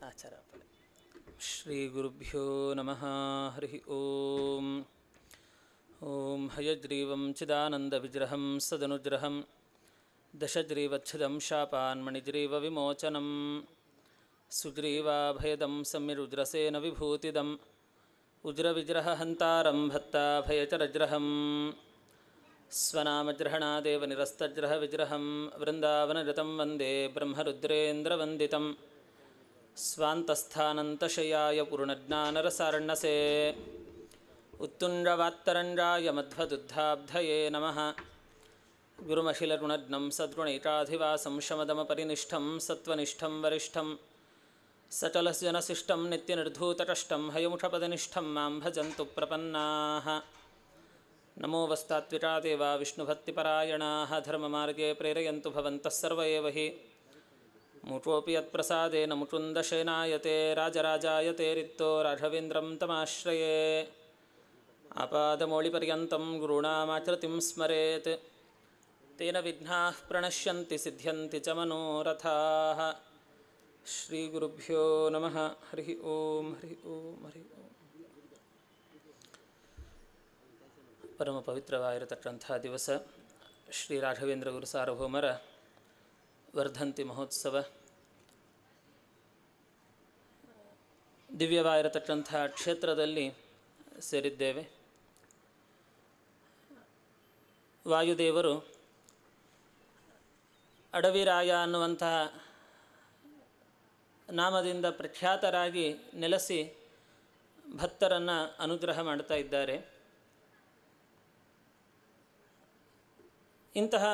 ಆಚಾರ ಶ್ರೀ ಗುರುಭ್ಯೋ ನಮಃ. ಹರಿ ಓಂ. ಓಂ ಹಯಗ್ರೀವಂ ಚಿದಾನಂದವಿಗ್ರಹಂ ಸದನುಗ್ರಹಂ ದಶಗ್ರೀವಚ್ಛದಂ ಶಾಪಾನ್ ಮಣಿಗ್ರೀವ ವಿಮೋಚನಂ ಸುಗ್ರೀವಾಭಯದಂ ಸಮ್ಯರುದ್ರಸೇನ ವಿಭೂತಿದಂ ಉಜ್ರವಿಗ್ರಹ ಹಂತಾರಂ ಭಕ್ತಾಭಯಚರಗ್ರಹಂ ಸ್ವನಾಮಗ್ರಹಣಾದೇವ ನಿರಸ್ತಗ್ರಹ ವಿಗ್ರಹಂ ವೃಂದಾವನಗತಂ ವಂದೇ ಬ್ರಹ್ಮರುದ್ರೇಂದ್ರವಂದಿತಂ ಸ್ವಾಂತಸ್ಥಾನಂತಶಯಾಯ ಪೂರ್ಣಜ್ಞಾನರಸಾರ್ಣಸೇ ಉತ್ತುಂಗವಾತ್ತರಂಗಾಯ ಮಧ್ವದುದ್ಧಾಬ್ಧಯೇ ನಮಃ. ಗುರುಮಖಿಲಗುಣಜ್ಞಂ ಸದ್ಗುಣೈಕಾಧಿವಾಸಂ ಶಮದಮಪರಿನಿಷ್ಠಂ ಸತ್ವನಿಷ್ಠಂ ವರಿಷ್ಠಂ ಸಕಲಜನಶಿಷ್ಟಂ ನಿತ್ಯನಿರ್ಧೂತಕಷ್ಟಂ ಹಯಮುಖಪದನಿಷ್ಠಂ ಮಾಂ ಭಜಂತು ಪ್ರಪನ್ನಾಃ. ನಮೋ ವಸ್ತಾತ್ವಿಕಾ ದೇವಾ ವಿಷ್ಣುಭಕ್ತಿಪರಾಯಣಾಃ ಧರ್ಮಮಾರ್ಗೇ ಪ್ರೇರಯಂತು ಭವಂತಃ ಸರ್ವ ಏವ ಹಿ. ಮುಖೋಪಿ ಯತ್ಪ್ರಸಾದೇನ ಮುಕುಂದಶಯನಾಯತೆ ರಾಜರಾಜಾಯತೆ ರಿಕ್ತೋ ರಾಘವೇಂದ್ರಂ ತಮಾಶ್ರಯೇ. ಆಪಾದಮೌಳಿಪರ್ಯಂತಂ ಗುರುಣಾಮಾಕೃತಿಂ ಸ್ಮರೇತ್ ತೇನ ವಿಘ್ನಾಃ ಪ್ರಣಶ್ಯಂತಿ ಸಿದ್ಧ್ಯಂತಿ ಚ ಮನೋರಥಾಃ. ಶ್ರೀ ಗುರುಭ್ಯೋ ನಮಃ. ಹರಿ ಓಂ. ಹರಿ ಓಂ. ಹರಿ ಓಂ. ಪರಮ ಪವಿತ್ರವಾಗಿರತಕ್ಕಂಥ ದಿವಸ ಶ್ರೀ ರಾಘವೇಂದ್ರ ಗುರು ಸಾರ್ವಭೌಮರ ವರ್ಧಂತಿ ಮಹೋತ್ಸವ. ದಿವ್ಯವಾಗಿರತಕ್ಕಂಥ ಕ್ಷೇತ್ರದಲ್ಲಿ ಸೇರಿದ್ದೇವೆ. ವಾಯುದೇವರು ಅಡವಿರಾಯ ಅನ್ನುವಂತಹ ನಾಮದಿಂದ ಪ್ರಖ್ಯಾತರಾಗಿ ನೆಲೆಸಿ ಭಕ್ತರನ್ನು ಅನುಗ್ರಹ ಮಾಡ್ತಾ ಇದ್ದಾರೆ. ಇಂತಹ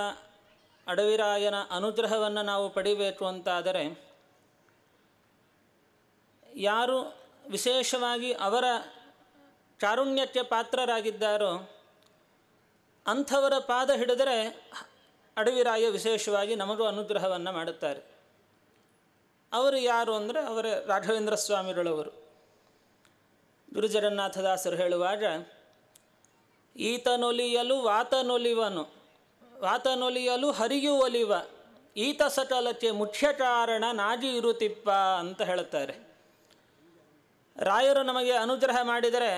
ಅಡವಿರಾಯನ ಅನುಗ್ರಹವನ್ನು ನಾವು ಪಡಿಬೇಕು ಅಂತಾದರೆ ಯಾರು ವಿಶೇಷವಾಗಿ ಅವರ ಕಾರುಣ್ಯಕ್ಕೆ ಪಾತ್ರರಾಗಿದ್ದಾರೋ ಅಂಥವರ ಪಾದ ಹಿಡಿದರೆ ಅಡವಿರಾಯ ವಿಶೇಷವಾಗಿ ನಮಗೂ ಅನುಗ್ರಹವನ್ನು ಮಾಡುತ್ತಾರೆ. ಅವರು ಯಾರು ಅಂದರೆ ಅವರ ರಾಘವೇಂದ್ರ ಸ್ವಾಮಿಗಳವರು. ಗುರುಜಗನ್ನಾಥದಾಸರು ಹೇಳುವಾಗ, ಈತನೊಲಿಯಲು ವಾತನೊಲಿವನು, ವಾತನೊಲಿಯಲು ಹರಿಯು ಒಲಿವ, ಈತ ಸಕಲಕ್ಕೆ ಮುಖ್ಯ ಕಾರಣ ನಾಗಿ ಇರುತ್ತಿಪ್ಪ ಅಂತ ಹೇಳುತ್ತಾರೆ. ರಾಯರು ನಮಗೆ ಅನುಗ್ರಹ ಮಾಡಿದರೆ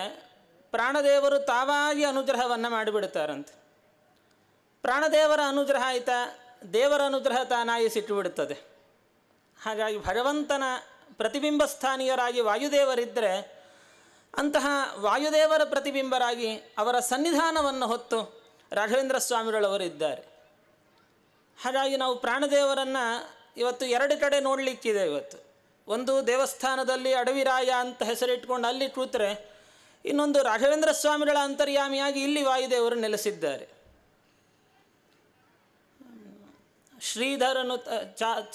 ಪ್ರಾಣದೇವರು ತಾವಾಗಿ ಅನುಗ್ರಹವನ್ನು ಮಾಡಿಬಿಡುತ್ತಾರಂತೆ. ಪ್ರಾಣದೇವರ ಅನುಗ್ರಹ ಆಯಿತಾ, ದೇವರ ಅನುಗ್ರಹ ತಾನಾಗಿ ಸಿಕ್ಕಿಬಿಡುತ್ತದೆ. ಹಾಗಾಗಿ ಭಗವಂತನ ಪ್ರತಿಬಿಂಬ ಸ್ಥಾನೀಯರಾಗಿ ವಾಯುದೇವರಿದ್ದರೆ ಅಂತಹ ವಾಯುದೇವರ ಪ್ರತಿಬಿಂಬರಾಗಿ ಅವರ ಸನ್ನಿಧಾನವನ್ನು ಹೊತ್ತು ರಾಘವೇಂದ್ರ ಸ್ವಾಮಿಗಳವರು ಇದ್ದಾರೆ. ಹಾಗಾಗಿ ನಾವು ಪ್ರಾಣದೇವರನ್ನು ಇವತ್ತು ಎರಡು ಕಡೆ ನೋಡಲಿಕ್ಕಿದೆ. ಇವತ್ತು ಒಂದು ದೇವಸ್ಥಾನದಲ್ಲಿ ಅಡವಿರಾಯ ಅಂತ ಹೆಸರಿಟ್ಕೊಂಡು ಅಲ್ಲಿ ಕೂತರೆ, ಇನ್ನೊಂದು ರಾಘವೇಂದ್ರ ಸ್ವಾಮಿಗಳ ಅಂತರ್ಯಾಮಿಯಾಗಿ ಇಲ್ಲಿ ವಾಯುದೇವರು ನೆಲೆಸಿದ್ದಾರೆ. ಶ್ರೀಧರನು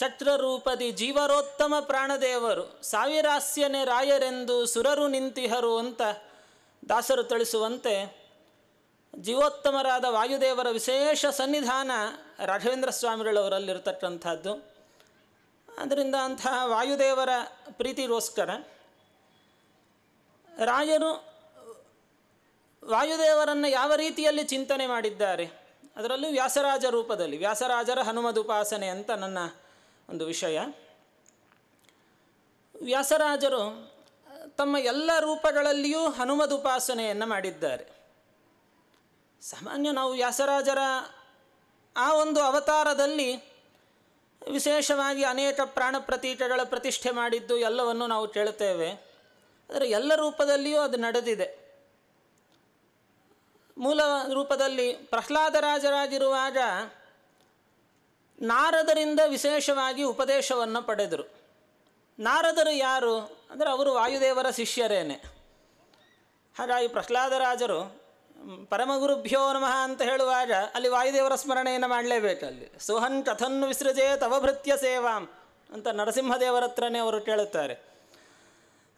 ಚಕ್ರರೂಪದಿ ಜೀವರೋತ್ತಮ ಪ್ರಾಣದೇವರು, ಸಾವಿರಾಸ್ಯನೆ ರಾಯರೆಂದು ಸುರರು ನಿಂತಿಹರು ಅಂತ ದಾಸರು ತಿಳಿಸುವಂತೆ ಜೀವೋತ್ತಮರಾದ ವಾಯುದೇವರ ವಿಶೇಷ ಸನ್ನಿಧಾನ ರಾಘವೇಂದ್ರ ಸ್ವಾಮಿಗಳವರಲ್ಲಿರ್ತಕ್ಕಂಥದ್ದು. ಆದ್ದರಿಂದ ಅಂತಹ ವಾಯುದೇವರ ಪ್ರೀತಿಗೋಸ್ಕರ ರಾಯರು ವಾಯುದೇವರನ್ನು ಯಾವ ರೀತಿಯಲ್ಲಿ ಚಿಂತನೆ ಮಾಡಿದ್ದಾರೆ, ಅದರಲ್ಲೂ ವ್ಯಾಸರಾಜ ರೂಪದಲ್ಲಿ, ವ್ಯಾಸರಾಜರ ಹನುಮದುಪಾಸನೆ ಅಂತ ನನ್ನ ಒಂದು ವಿಷಯ. ವ್ಯಾಸರಾಜರು ತಮ್ಮ ಎಲ್ಲ ರೂಪಗಳಲ್ಲಿಯೂ ಹನುಮದುಪಾಸನೆಯನ್ನು ಮಾಡಿದ್ದಾರೆ. ಸಾಮಾನ್ಯ ನಾವು ವ್ಯಾಸರಾಜರ ಆ ಒಂದು ಅವತಾರದಲ್ಲಿ ವಿಶೇಷವಾಗಿ ಅನೇಕ ಪ್ರಾಣ ಪ್ರತೀಕಗಳ ಪ್ರತಿಷ್ಠೆ ಮಾಡಿದ್ದು ಎಲ್ಲವನ್ನು ನಾವು ಕೇಳುತ್ತೇವೆ. ಆದರೆ ಎಲ್ಲ ರೂಪದಲ್ಲಿಯೂ ಅದು ನಡೆದಿದೆ. ಮೂಲ ರೂಪದಲ್ಲಿ ಪ್ರಹ್ಲಾದರಾಜರಾಗಿರುವಾಗ ನಾರದರಿಂದ ವಿಶೇಷವಾಗಿ ಉಪದೇಶವನ್ನು ಪಡೆದರು. ನಾರದರು ಯಾರು ಅಂದರೆ ಅವರು ವಾಯುದೇವರ ಶಿಷ್ಯರೇನೆ. ಹಾಗಾಗಿ ಪ್ರಹ್ಲಾದರಾಜರು ಪರಮಗುರುಭ್ಯೋ ನಮಃ ಅಂತ ಹೇಳುವಾಗ ಅಲ್ಲಿ ವಾಯುದೇವರ ಸ್ಮರಣೆಯನ್ನು ಮಾಡಲೇಬೇಕಲ್ಲಿ. ಸೋಹನ್ ಕಥನ್ನು ವಿಸೃಜೇ ತವಭೃತ್ಯ ಸೇವಾಂ ಅಂತ ನರಸಿಂಹದೇವರ ಹತ್ರನೇ ಅವರು ಕೇಳುತ್ತಾರೆ.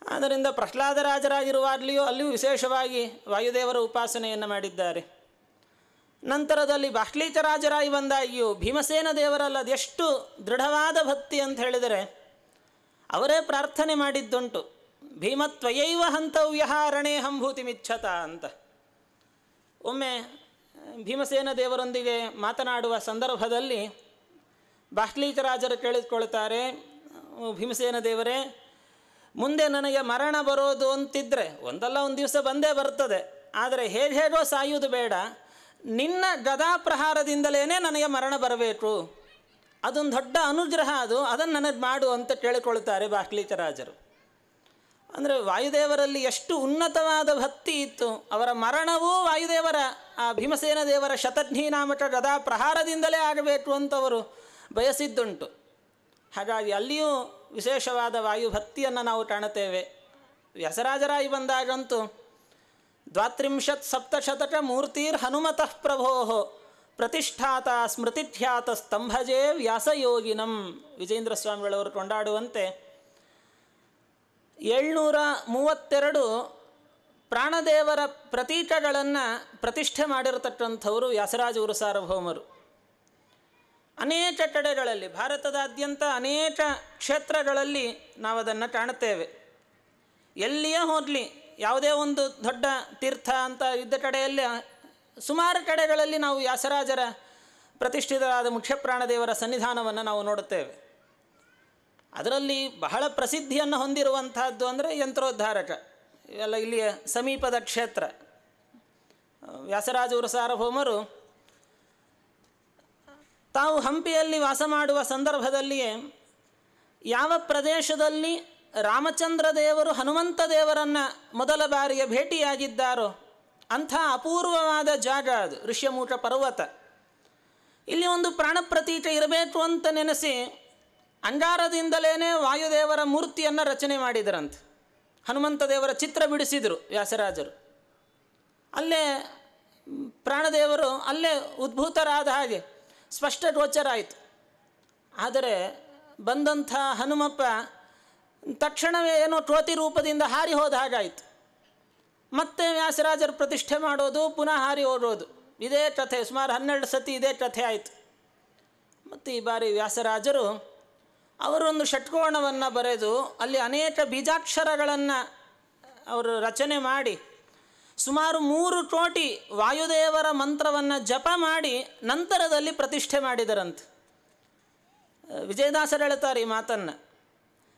ಆದ್ದರಿಂದ ಪ್ರಹ್ಲಾದರಾಜರಾಗಿರುವಾಗಲಿಯೂ ಅಲ್ಲಿಯೂ ವಿಶೇಷವಾಗಿ ವಾಯುದೇವರ ಉಪಾಸನೆಯನ್ನು ಮಾಡಿದ್ದಾರೆ. ನಂತರದಲ್ಲಿ ಬಾಹ್ಲೀಕರಾಜರಾಗಿ ಬಂದಾಗಿಯೂ ಭೀಮಸೇನ ದೇವರಲ್ಲ ಅದೆಷ್ಟು ದೃಢವಾದ ಭಕ್ತಿ ಅಂತ ಹೇಳಿದರೆ ಅವರೇ ಪ್ರಾರ್ಥನೆ ಮಾಡಿದ್ದುಂಟು, ಭೀಮತ್ವಯೈವ ಹಂತವ್ಯ ರಣೇ ಹಂಭೂತಿಮಿಚ್ಛತ ಅಂತ. ಒಮ್ಮೆ ಭೀಮಸೇನ ದೇವರೊಂದಿಗೆ ಮಾತನಾಡುವ ಸಂದರ್ಭದಲ್ಲಿ ಬಾಹ್ಲೀಕರಾಜರು ಕೇಳಿಕೊಳ್ಳುತ್ತಾರೆ, ಭೀಮಸೇನ ದೇವರೇ, ಮುಂದೆ ನನಗೆ ಮರಣ ಬರೋದು ಅಂತಿದ್ದರೆ ಒಂದಲ್ಲ ಒಂದು ದಿವಸ ಬಂದೇ ಬರ್ತದೆ, ಆದರೆ ಹೇಗೋ ಸಾಯುವುದು ಬೇಡ, ನಿನ್ನ ಗದಾ ಪ್ರಹಾರದಿಂದಲೇ ನನಗೆ ಮರಣ ಬರಬೇಕು, ಅದೊಂದು ದೊಡ್ಡ ಅನುಗ್ರಹ, ಅದನ್ನು ನನಗೆ ಮಾಡು ಅಂತ ಕೇಳಿಕೊಳ್ತಾರೆ ಬಾಕ್ಲೀಕರಾಜರು. ಅಂದರೆ ವಾಯುದೇವರಲ್ಲಿ ಎಷ್ಟು ಉನ್ನತವಾದ ಭಕ್ತಿ ಇತ್ತು. ಅವರ ಮರಣವೂ ವಾಯುದೇವರ ಆ ಭೀಮಸೇನ ದೇವರ ಶತಘ್ನೀನಾಮಕ ಗದಾ ಪ್ರಹಾರದಿಂದಲೇ ಆಗಬೇಕು ಅಂತವರು ಬಯಸಿದ್ದುಂಟು. ಹಾಗಾಗಿ ಅಲ್ಲಿಯೂ ವಿಶೇಷವಾದ ವಾಯುಭಕ್ತಿಯನ್ನು ನಾವು ಕಾಣುತ್ತೇವೆ. ವ್ಯಾಸರಾಜರಾಯಿ ಬಂದಾಗಂತೂ 27 ಮೂರ್ತಿರ್ ಹನುಮತಃ ಪ್ರಭೋ ಪ್ರತಿಷ್ಠಾತ ಸ್ಮೃತಿಖ್ಯಾತ ಸ್ತಂಭಜೇ ವ್ಯಾಸಯೋಗಿನಂ. ವಿಜೇಂದ್ರ ಸ್ವಾಮಿಗಳವರು ಕೊಂಡಾಡುವಂತೆ 732 ಪ್ರಾಣದೇವರ ಪ್ರತೀಕಗಳನ್ನು ಪ್ರತಿಷ್ಠೆ ಮಾಡಿರತಕ್ಕಂಥವರು ವ್ಯಾಸರಾಜರು ಸಾರ್ವಭೌಮರು. ಅನೇಕ ಕಡೆಗಳಲ್ಲಿ, ಭಾರತದಾದ್ಯಂತ ಅನೇಕ ಕ್ಷೇತ್ರಗಳಲ್ಲಿ ನಾವು ಅದನ್ನು ಕಾಣುತ್ತೇವೆ. ಎಲ್ಲಿಯೇ ಹೋಗಲಿ, ಯಾವುದೇ ಒಂದು ದೊಡ್ಡ ತೀರ್ಥ ಅಂತ ಇದ್ದ ಕಡೆಯಲ್ಲಿ ಸುಮಾರು ಕಡೆಗಳಲ್ಲಿ ನಾವು ವ್ಯಾಸರಾಜರ ಪ್ರತಿಷ್ಠಿತರಾದ ಮುಖ್ಯ ಪ್ರಾಣದೇವರ ಸನ್ನಿಧಾನವನ್ನು ನಾವು ನೋಡುತ್ತೇವೆ. ಅದರಲ್ಲಿ ಬಹಳ ಪ್ರಸಿದ್ಧಿಯನ್ನು ಹೊಂದಿರುವಂತಹದ್ದು ಅಂದರೆ ಯಂತ್ರೋದ್ಧಾರಕ. ಇವೆಲ್ಲ ಇಲ್ಲಿಯ ಸಮೀಪದ ಕ್ಷೇತ್ರ. ವ್ಯಾಸರಾಜರು ಸಾರ್ವಭೌಮರು ತಾವು ಹಂಪಿಯಲ್ಲಿ ವಾಸ ಮಾಡುವ ಸಂದರ್ಭದಲ್ಲಿಯೇ ಯಾವ ಪ್ರದೇಶದಲ್ಲಿ ರಾಮಚಂದ್ರ ದೇವರು ಹನುಮಂತ ದೇವರನ್ನು ಮೊದಲ ಬಾರಿಗೆ ಭೇಟಿಯಾಗಿದ್ದಾರೋ ಅಂಥ ಅಪೂರ್ವವಾದ ಜಾಗ ಅದು, ಋಷ್ಯಮೂಕ ಪರ್ವತ. ಇಲ್ಲಿ ಒಂದು ಪ್ರಾಣಪ್ರತೀಕ ಇರಬೇಕು ಅಂತ ನೆನೆಸಿ ಅಂಗಾರದಿಂದಲೇ ವಾಯುದೇವರ ಮೂರ್ತಿಯನ್ನು ರಚನೆ ಮಾಡಿದರಂತೆ. ಹನುಮಂತ ದೇವರ ಚಿತ್ರ ಬಿಡಿಸಿದರು ವ್ಯಾಸರಾಜರು. ಅಲ್ಲೇ ಪ್ರಾಣದೇವರು ಅಲ್ಲೇ ಉದ್ಭೂತರಾದ ಹಾಗೆ ಸ್ಪಷ್ಟ ಗೋಚರ ಆಯಿತು. ಆದರೆ ಬಂದಂಥ ಹನುಮಪ್ಪ ತಕ್ಷಣವೇ ಏನೋ ಕೋತಿ ರೂಪದಿಂದ ಹಾರಿ ಹೋದ ಹಾಗಾಯಿತು. ಮತ್ತೆ ವ್ಯಾಸರಾಜರು ಪ್ರತಿಷ್ಠೆ ಮಾಡೋದು, ಪುನಃ ಹಾರಿ ಹೋಗೋದು, ಇದೇ ಕಥೆ ಸುಮಾರು 12 ಸತಿ ಇದೇ ಕಥೆ ಆಯಿತು. ಮತ್ತು ಈ ಬಾರಿ ವ್ಯಾಸರಾಜರು ಅವರೊಂದು ಷಟ್ಕೋಣವನ್ನು ಬರೆದು ಅಲ್ಲಿ ಅನೇಕ ಬೀಜಾಕ್ಷರಗಳನ್ನು ಅವರು ರಚನೆ ಮಾಡಿ ಸುಮಾರು 3 ಕೋಟಿ ವಾಯುದೇವರ ಮಂತ್ರವನ್ನು ಜಪ ಮಾಡಿ ನಂತರದಲ್ಲಿ ಪ್ರತಿಷ್ಠೆ ಮಾಡಿದರಂತೆ. ವಿಜಯದಾಸರು ಹೇಳ್ತಾರೆ ಈ ಮಾತನ್ನು,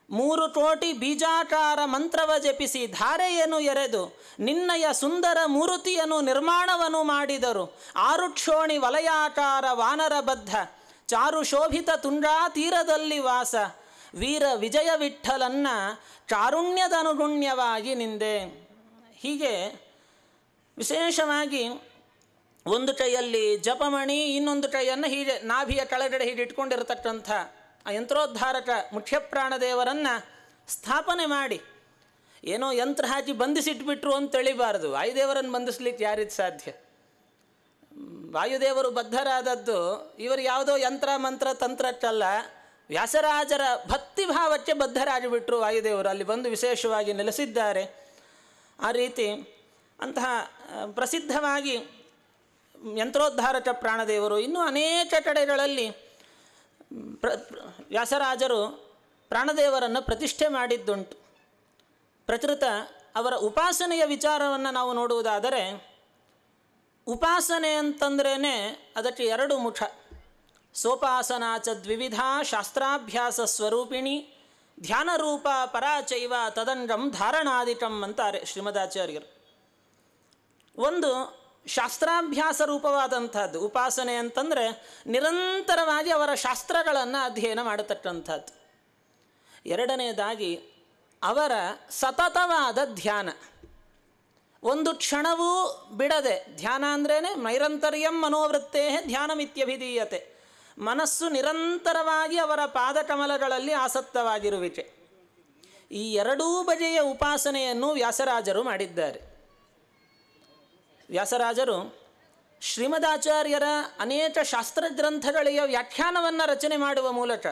3 ಕೋಟಿ ಬೀಜಾಕಾರ ಮಂತ್ರವ ಜಪಿಸಿ ಧಾರೆಯನ್ನು ಎರೆದು ನಿನ್ನಯ ಸುಂದರ ಮೂರುತಿಯನ್ನು ನಿರ್ಮಾಣವನ್ನು ಮಾಡಿದರು. 6 ಕ್ಷೋಣಿ ವಲಯಾಕಾರ ವಾನರ ಬದ್ಧ ಚಾರು ಶೋಭಿತ ತುಂಡಾ ತೀರದಲ್ಲಿ ವಾಸ ವೀರ ವಿಜಯ ವಿಠ್ಠಲನ್ನ ಕಾರುಣ್ಯದನುಗುಣ್ಯವಾಗಿ ನಿಂದೆ. ಹೀಗೆ ವಿಶೇಷವಾಗಿ ಒಂದು ಕೈಯಲ್ಲಿ ಜಪಮಣಿ, ಇನ್ನೊಂದು ಕೈಯನ್ನು ಹೀಗೆ ನಾಭಿಯ ಕೆಳಗಡೆ ಹೀಗೆ ಇಟ್ಕೊಂಡಿರತಕ್ಕಂಥ ಆ ಯಂತ್ರೋದ್ಧಾರಕ ಮುಖ್ಯ ಪ್ರಾಣದೇವರನ್ನು ಸ್ಥಾಪನೆ ಮಾಡಿ, ಏನೋ ಯಂತ್ರ ಹಾಕಿ ಬಂಧಿಸಿಟ್ಬಿಟ್ರು ಅಂತ ತಿಳಿಬಾರ್ದು. ವಾಯುದೇವರನ್ನು ಬಂಧಿಸ್ಲಿಕ್ಕೆ ಯಾರಿದು ಸಾಧ್ಯ? ವಾಯುದೇವರು ಬದ್ಧರಾದದ್ದು ಇವರು ಯಾವುದೋ ಯಂತ್ರ ಮಂತ್ರ ತಂತ್ರಕ್ಕಲ್ಲ, ವ್ಯಾಸರಾಜರ ಭಕ್ತಿಭಾವಕ್ಕೆ ಬದ್ಧರಾಗಿಬಿಟ್ರು ವಾಯುದೇವರು. ಅಲ್ಲಿ ಬಂದು ವಿಶೇಷವಾಗಿ ನೆಲೆಸಿದ್ದಾರೆ. ಆ ರೀತಿ ಅಂತಹ ಪ್ರಸಿದ್ಧವಾಗಿ ಯಂತ್ರೋದ್ಧಾರಕ ಪ್ರಾಣದೇವರು ಇನ್ನೂ ಅನೇಕ ಕಡೆಗಳಲ್ಲಿ ವ್ಯಾಸರಾಜರು ಪ್ರಾಣದೇವರನ್ನು ಪ್ರತಿಷ್ಠೆ ಮಾಡಿದ್ದುಂಟು. ಪ್ರಕೃತ ಅವರ ಉಪಾಸನೆಯ ವಿಚಾರವನ್ನು ನಾವು ನೋಡುವುದಾದರೆ, ಉಪಾಸನೆ ಅಂತಂದ್ರೇ ಅದಕ್ಕೆ 2 ಮುಖ. ಸೋಪಾಸನಾ ಚ ದ್ವಿವಿಧ ಶಾಸ್ತ್ರಾಭ್ಯಾಸ ಸ್ವರೂಪಿಣಿ ಧ್ಯಾನರೂಪ ಪರಾಚೈವ ತದಂಗಂ ಧಾರಣಾದಿಕಂ ಅಂತಾರೆ ಶ್ರೀಮದಾಚಾರ್ಯರು. ಒಂದು ಶಾಸ್ತ್ರಾಭ್ಯಾಸ ರೂಪವಾದಂಥದ್ದು ಉಪಾಸನೆ ಅಂತಂದರೆ ನಿರಂತರವಾಗಿ ಅವರ ಶಾಸ್ತ್ರಗಳನ್ನು ಅಧ್ಯಯನ ಮಾಡತಕ್ಕಂಥದ್ದು. ಎರಡನೆಯದಾಗಿ ಅವರ ಸತತವಾದ ಧ್ಯಾನ, ಒಂದು ಕ್ಷಣವೂ ಬಿಡದೆ ಧ್ಯಾನ ಅಂದ್ರೇ ನೈರಂತರ್ಯಂ ಮನೋವೃತ್ತೇ ಧ್ಯಾನಮಿತ್ಯಭಿಧೀಯತೆ. ಮನಸ್ಸು ನಿರಂತರವಾಗಿ ಅವರ ಪಾದಕಮಲಗಳಲ್ಲಿ ಆಸಕ್ತವಾಗಿರುವಿಕೆ. ಈ 2 ಬಗೆಯ ಉಪಾಸನೆಯನ್ನು ವ್ಯಾಸರಾಜರು ಮಾಡಿದ್ದಾರೆ. ವ್ಯಾಸರಾಜರು ಶ್ರೀಮದಾಚಾರ್ಯರ ಅನೇಕ ಶಾಸ್ತ್ರಗ್ರಂಥಗಳಿಗೆ ವ್ಯಾಖ್ಯಾನವನ್ನು ರಚನೆ ಮಾಡುವ ಮೂಲಕ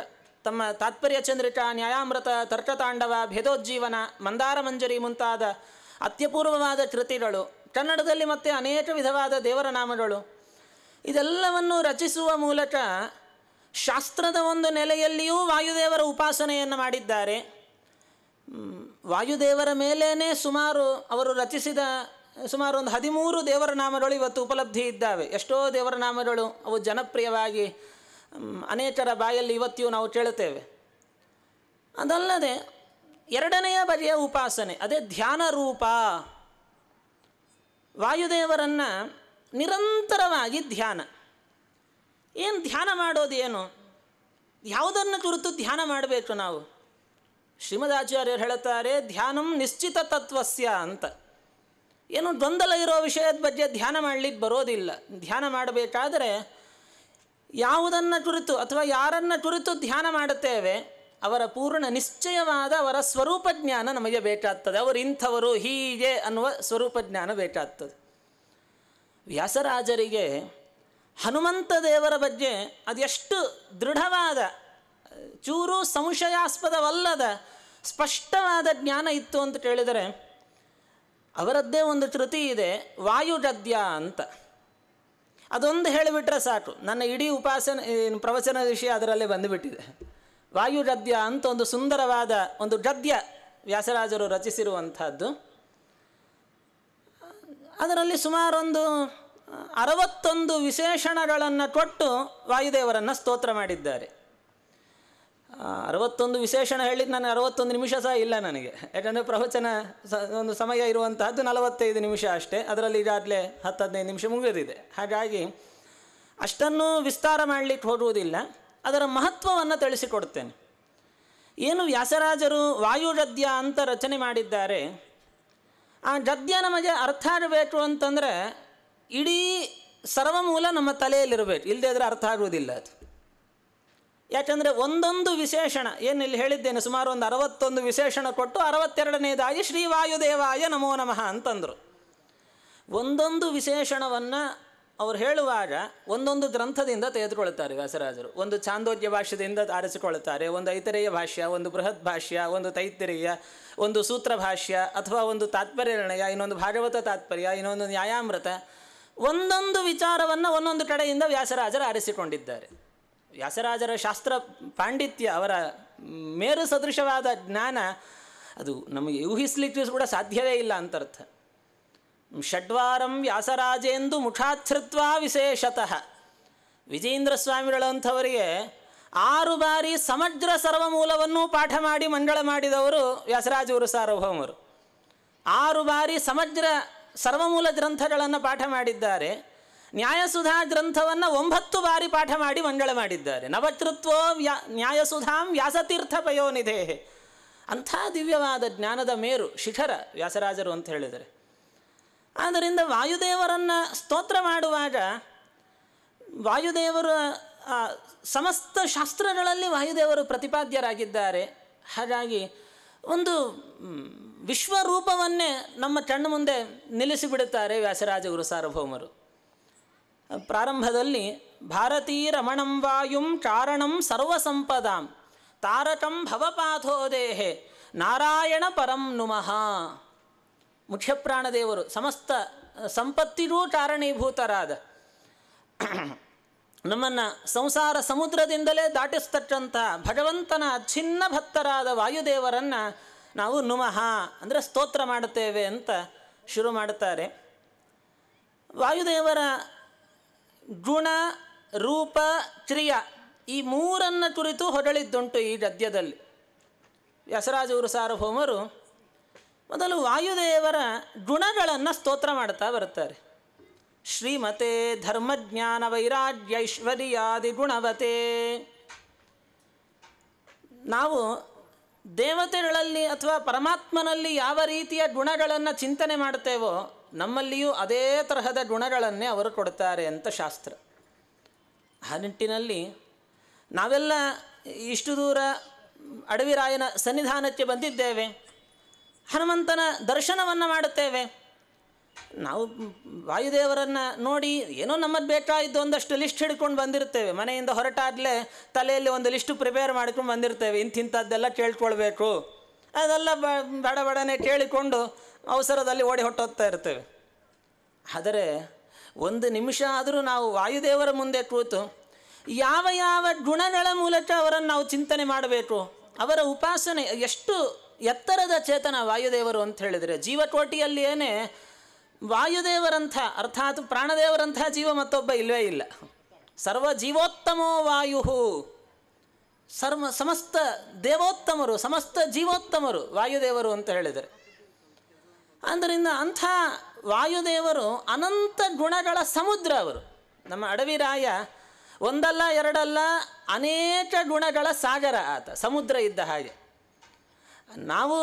ತಮ್ಮ ತಾತ್ಪರ್ಯ ಚಂದ್ರಿಕಾ, ನ್ಯಾಯಾಮೃತ, ತರ್ಕತಾಂಡವ, ಭೇದೋಜ್ಜೀವನ, ಮಂದಾರ ಮಂಜರಿ ಮುಂತಾದ ಅತ್ಯಪೂರ್ವವಾದ ಕೃತಿಗಳು, ಕನ್ನಡದಲ್ಲಿ ಮತ್ತು ಅನೇಕ ವಿಧವಾದ ದೇವರ ನಾಮಗಳು, ಇದೆಲ್ಲವನ್ನು ರಚಿಸುವ ಮೂಲಕ ಶಾಸ್ತ್ರದ ಒಂದು ನೆಲೆಯಲ್ಲಿಯೂ ವಾಯುದೇವರ ಉಪಾಸನೆಯನ್ನು ಮಾಡಿದ್ದಾರೆ. ವಾಯುದೇವರ ಮೇಲೇ ಸುಮಾರು ಅವರು ರಚಿಸಿದ ಸುಮಾರು ಒಂದು 13 ದೇವರ ನಾಮಗಳು ಇವತ್ತು ಉಪಲಬ್ಧಿ ಇದ್ದಾವೆ. ಎಷ್ಟೋ ದೇವರ ನಾಮಗಳು ಅವು ಜನಪ್ರಿಯವಾಗಿ ಅನೇಕರ ಬಾಯಲ್ಲಿ ಇವತ್ತಿಯೂ ನಾವು ಕೇಳುತ್ತೇವೆ. ಅದಲ್ಲದೆ ಎರಡನೆಯ ಬಗೆಯ ಉಪಾಸನೆ, ಅದೇ ಧ್ಯಾನ ರೂಪ. ವಾಯುದೇವರನ್ನು ನಿರಂತರವಾಗಿ ಧ್ಯಾನ. ಏನು ಧ್ಯಾನ ಮಾಡೋದು? ಏನು, ಯಾವುದನ್ನು ಕುರಿತು ಧ್ಯಾನ ಮಾಡಬೇಕು ನಾವು? ಶ್ರೀಮದಾಚಾರ್ಯರು ಹೇಳುತ್ತಾರೆ, ಧ್ಯಾನಂ ನಿಶ್ಚಿತ ತತ್ವಸ್ಯ ಅಂತ. ಏನು ಗೊಂದಲ ಇರೋ ವಿಷಯದ ಬಗ್ಗೆ ಧ್ಯಾನ ಮಾಡಲಿಕ್ಕೆ ಬರೋದಿಲ್ಲ. ಧ್ಯಾನ ಮಾಡಬೇಕಾದರೆ ಯಾವುದನ್ನು ಕುರಿತು ಅಥವಾ ಯಾರನ್ನು ಕುರಿತು ಧ್ಯಾನ ಮಾಡುತ್ತೇವೆ ಅವರ ಪೂರ್ಣ ನಿಶ್ಚಯವಾದ ಅವರ ಸ್ವರೂಪ ಜ್ಞಾನ ನಮಗೆ ಬೇಕಾಗ್ತದೆ. ಅವರು ಇಂಥವರು ಹೀಗೆ ಅನ್ನುವ ಸ್ವರೂಪ ಜ್ಞಾನ ಬೇಕಾಗ್ತದೆ. ವ್ಯಾಸರಾಜರಿಗೆ ಹನುಮಂತ ದೇವರ ಬಗ್ಗೆ ಅದೆಷ್ಟು ದೃಢವಾದ, ಚೂರು ಸಂಶಯಾಸ್ಪದವಲ್ಲದ ಸ್ಪಷ್ಟವಾದ ಜ್ಞಾನ ಇತ್ತು ಅಂತ ಕೇಳಿದರೆ, ಅವರದ್ದೇ ಒಂದು ಕೃತಿ ಇದೆ, ವಾಯುಗದ್ಯ ಅಂತ. ಅದೊಂದು ಹೇಳಿಬಿಟ್ರೆ ಸಾಕು, ನನ್ನ ಇಡೀ ಪ್ರವಚನದ ವಿಷಯ ಅದರಲ್ಲೇ ಬಂದುಬಿಟ್ಟಿದೆ. ವಾಯುಗದ್ಯ ಅಂತ ಒಂದು ಸುಂದರವಾದ ಒಂದು ಗದ್ಯ ವ್ಯಾಸರಾಜರು ರಚಿಸಿರುವಂಥದ್ದು. ಅದರಲ್ಲಿ ಸುಮಾರು ಒಂದು 61 ವಿಶೇಷಣಗಳನ್ನು ಕೊಟ್ಟು ವಾಯುದೇವರನ್ನು ಸ್ತೋತ್ರ ಮಾಡಿದ್ದಾರೆ. 61 ವಿಶೇಷಣ ಹೇಳಿದ್ದು ನಾನು 61 ನಿಮಿಷ ಸಹ ಇಲ್ಲ ನನಗೆ, ಯಾಕಂದರೆ ಪ್ರವಚನ ಒಂದು ಸಮಯ ಇರುವಂತಹದ್ದು 45 ನಿಮಿಷ ಅಷ್ಟೇ. ಅದರಲ್ಲಿ ಈಗಾಗಲೇ 10-15 ನಿಮಿಷ ಮುಗಿದಿದೆ. ಹಾಗಾಗಿ ಅಷ್ಟನ್ನು ವಿಸ್ತಾರ ಮಾಡಲಿಕ್ಕೆ ಹೋಗುವುದಿಲ್ಲ. ಅದರ ಮಹತ್ವವನ್ನು ತಿಳಿಸಿಕೊಡ್ತೇನೆ. ಏನು ವ್ಯಾಸರಾಜರು ವಾಯುಗದ್ಯ ಅಂತ ರಚನೆ ಮಾಡಿದ್ದಾರೆ, ಆ ಗದ್ಯ ನಮಗೆ ಅರ್ಥ ಆಗಬೇಕು ಅಂತಂದರೆ ಇಡೀ ಸರ್ವಮೂಲ ನಮ್ಮ ತಲೆಯಲ್ಲಿರಬೇಕು, ಇಲ್ಲದೇ ಆದರೆ ಅರ್ಥ ಆಗುವುದಿಲ್ಲ ಅದು. ಯಾಕಂದರೆ ಒಂದೊಂದು ವಿಶೇಷಣ ಏನು ಇಲ್ಲಿ ಹೇಳಿದ್ದೇನೆ, ಸುಮಾರು ಒಂದು 61 ವಿಶೇಷಣ ಕೊಟ್ಟು 62ನೇದಾಗಿ ಶ್ರೀ ವಾಯುದೇವಾಯ ನಮೋ ನಮಃ ಅಂತಂದರು. ಒಂದೊಂದು ವಿಶೇಷಣವನ್ನು ಅವರು ಹೇಳುವಾಗ ಒಂದೊಂದು ಗ್ರಂಥದಿಂದ ತೆಗೆದುಕೊಳ್ತಾರೆ ವ್ಯಾಸರಾಜರು. ಒಂದು ಛಾಂದೋಗ್ಯ ಭಾಷ್ಯದಿಂದ ಆರಿಸಿಕೊಳ್ತಾರೆ, ಒಂದು ಐತರೇಯ ಭಾಷ್ಯ, ಒಂದು ಬೃಹತ್ ಭಾಷ್ಯ, ಒಂದು ತೈತ್ತಿರೇಯ, ಒಂದು ಸೂತ್ರ ಭಾಷ್ಯ, ಅಥವಾ ಒಂದು ತಾತ್ಪರ್ಯ ನಿರ್ಣಯ, ಇನ್ನೊಂದು ಭಾಗವತ ತಾತ್ಪರ್ಯ, ಇನ್ನೊಂದು ನ್ಯಾಯಾಮೃತ. ಒಂದೊಂದು ವಿಚಾರವನ್ನು ಒಂದೊಂದು ಕಡೆಯಿಂದ ವ್ಯಾಸರಾಜರು ಆರಿಸಿಕೊಂಡಿದ್ದಾರೆ. ವ್ಯಾಸರಾಜರ ಶಾಸ್ತ್ರ ಪಾಂಡಿತ್ಯ, ಅವರ ಮೇರು ಸದೃಶವಾದ ಜ್ಞಾನ ಅದು ನಮಗೆ ಊಹಿಸಲಿಕ್ಕೆ ಕೂಡ ಸಾಧ್ಯವೇ ಇಲ್ಲ ಅಂತರ್ಥ. ಷಡ್ವಾರಂ ವ್ಯಾಸರಾಜೇಂದು ಮುಖಾಚ್ಛೃತ್ವ ವಿಶೇಷತಃ. ವಿಜೇಂದ್ರ ಸ್ವಾಮಿಗಳಂಥವರಿಗೆ 6 ಬಾರಿ ಸಮಗ್ರ ಸರ್ವಮೂಲವನ್ನು ಪಾಠ ಮಾಡಿ ಮಂಗಳ ಮಾಡಿದವರು ವ್ಯಾಸರಾಜವರು ಸಾರ್ವಭೌಮರು. 6 ಬಾರಿ ಸಮಗ್ರ ಸರ್ವಮೂಲ ಗ್ರಂಥಗಳನ್ನು ಪಾಠ ಮಾಡಿದ್ದಾರೆ. ನ್ಯಾಯಸುಧಾ ಗ್ರಂಥವನ್ನು 9 ಬಾರಿ ಪಾಠ ಮಾಡಿ ಮಂಗಳ ಮಾಡಿದ್ದಾರೆ. ನವಕೃತ್ವೋ ನ್ಯಾಯಸುಧಾಂ ವ್ಯಾಸತೀರ್ಥ ಪಯೋನಿಧೇ. ಅಂಥ ದಿವ್ಯವಾದ ಜ್ಞಾನದ ಮೇರು ಶಿಖರ ವ್ಯಾಸರಾಜರು ಅಂತ ಹೇಳಿದರೆ. ಆದ್ದರಿಂದ ವಾಯುದೇವರನ್ನು ಸ್ತೋತ್ರ ಮಾಡುವಾಗ ವಾಯುದೇವರ ಸಮಸ್ತ ಶಾಸ್ತ್ರಗಳಲ್ಲಿ ವಾಯುದೇವರು ಪ್ರತಿಪಾದ್ಯರಾಗಿದ್ದಾರೆ. ಹಾಗಾಗಿ ಒಂದು ವಿಶ್ವರೂಪವನ್ನೇ ನಮ್ಮ ಕಣ್ಣು ಮುಂದೆ ನಿಲ್ಲಿಸಿಬಿಡುತ್ತಾರೆ ವ್ಯಾಸರಾಜವರು ಸಾರ್ವಭೌಮರು. ಪ್ರಾರಂಭದಲ್ಲಿ ಭಾರತೀ ರಮಣಂ ವಾಯುಂ ಕಾರಣಂ ಸರ್ವಸಂಪದಾಂ ತಾರಕಂ ಭವಪಾಥೋದೇಹೆ ನಾರಾಯಣ ಪರಂ ನುಮಃ. ಮುಖ್ಯಪ್ರಾಣದೇವರು ಸಮಸ್ತ ಸಂಪತ್ತಿಗೂ ಕಾರಣೀಭೂತರಾದ, ನಮ್ಮನ್ನು ಸಂಸಾರ ಸಮುದ್ರದಿಂದಲೇ ದಾಟಿಸ್ತಕ್ಕಂಥ ಭಗವಂತನ ಅಚ್ಛಿನ್ನ ಭಕ್ತರಾದ ವಾಯುದೇವರನ್ನು ನಾವು ನುಮಃ ಅಂದರೆ ಸ್ತೋತ್ರ ಮಾಡುತ್ತೇವೆ ಅಂತ ಶುರು ಮಾಡುತ್ತಾರೆ. ವಾಯುದೇವರ ಗುಣ, ರೂಪ, ಕ್ರಿಯ ಈ 3 ಕುರಿತು ಹೊಗಳಿದ್ದುಂಟು ಈ ಗದ್ಯದಲ್ಲಿ. ವ್ಯಾಸರಾಜವರು ಸಾರ್ವಭೌಮರು ಮೊದಲು ವಾಯುದೇವರ ಗುಣಗಳನ್ನು ಸ್ತೋತ್ರ ಮಾಡ್ತಾ ಬರುತ್ತಾರೆ. ಶ್ರೀಮತೆ ಧರ್ಮಜ್ಞಾನ ವೈರಾಗ್ಯೈಶ್ವರ್ಯಾದಿ ಗುಣವತೆ. ನಾವು ದೇವತೆಗಳಲ್ಲಿ ಅಥವಾ ಪರಮಾತ್ಮನಲ್ಲಿ ಯಾವ ರೀತಿಯ ಗುಣಗಳನ್ನು ಚಿಂತನೆ ಮಾಡ್ತೇವೋ ನಮ್ಮಲ್ಲಿಯೂ ಅದೇ ತರಹದ ಗುಣಗಳನ್ನೇ ಅವರು ಕೊಡ್ತಾರೆ ಅಂತ ಶಾಸ್ತ್ರ. ಆ ನಿಟ್ಟಿನಲ್ಲಿ ನಾವೆಲ್ಲ ಇಷ್ಟು ದೂರ ಅಡವಿರಾಯನ ಸನ್ನಿಧಾನಕ್ಕೆ ಬಂದಿದ್ದೇವೆ, ಹನುಮಂತನ ದರ್ಶನವನ್ನು ಮಾಡುತ್ತೇವೆ. ನಾವು ವಾಯುದೇವರನ್ನು ನೋಡಿ ಏನೋ ನಮ್ಮದು ಬೇಕಾಯಿದ್ದು ಒಂದಷ್ಟು ಲಿಸ್ಟ್ ಹಿಡ್ಕೊಂಡು ಬಂದಿರ್ತೇವೆ. ಮನೆಯಿಂದ ಹೊರಟಾಗಲೇ ತಲೆಯಲ್ಲಿ ಒಂದು ಲಿಸ್ಟು ಪ್ರಿಪೇರ್ ಮಾಡ್ಕೊಂಡು ಬಂದಿರ್ತೇವೆ. ಇಂಥದ್ದೆಲ್ಲ ಕೇಳ್ಕೊಳ್ಬೇಕು, ಅದೆಲ್ಲ ಬಡಬಡನೆ ಕೇಳಿಕೊಂಡು ಅವಸರದಲ್ಲಿ ಓಡಿ ಹೊಟ್ಟೋಗ್ತಾ ಇರ್ತೇವೆ. ಆದರೆ ಒಂದು ನಿಮಿಷ ಆದರೂ ನಾವು ವಾಯುದೇವರ ಮುಂದೆ ಕೂತು ಯಾವ ಯಾವ ಗುಣಗಳ ಮೂಲಕ ಅವರನ್ನು ನಾವು ಚಿಂತನೆ ಮಾಡಬೇಕು, ಅವರ ಉಪಾಸನೆ ಎಷ್ಟು ಎತ್ತರದ ಚೇತನ ವಾಯುದೇವರು ಅಂತ ಹೇಳಿದರೆ, ಜೀವಕೋಟಿಯಲ್ಲಿಯೇ ವಾಯುದೇವರಂಥ ಅರ್ಥಾತ್ ಪ್ರಾಣದೇವರಂಥ ಜೀವ ಮತ್ತೊಬ್ಬ ಇಲ್ಲವೇ ಇಲ್ಲ. ಸರ್ವ ಜೀವೋತ್ತಮೋ ವಾಯು, ಸಮಸ್ತ ದೇವೋತ್ತಮರು, ಸಮಸ್ತ ಜೀವೋತ್ತಮರು ವಾಯುದೇವರು ಅಂತ ಹೇಳಿದರೆ. ಆದ್ದರಿಂದ ಅಂಥ ವಾಯುದೇವರು ಅನಂತ ಗುಣಗಳ ಸಮುದ್ರ ಅವರು. ನಮ್ಮ ಅಡವಿರಾಯ ಒಂದಲ್ಲ ಎರಡಲ್ಲ ಅನೇಕ ಗುಣಗಳ ಸಾಗರ ಆತ, ಸಮುದ್ರ ಇದ್ದ ಹಾಗೆ. ನಾವು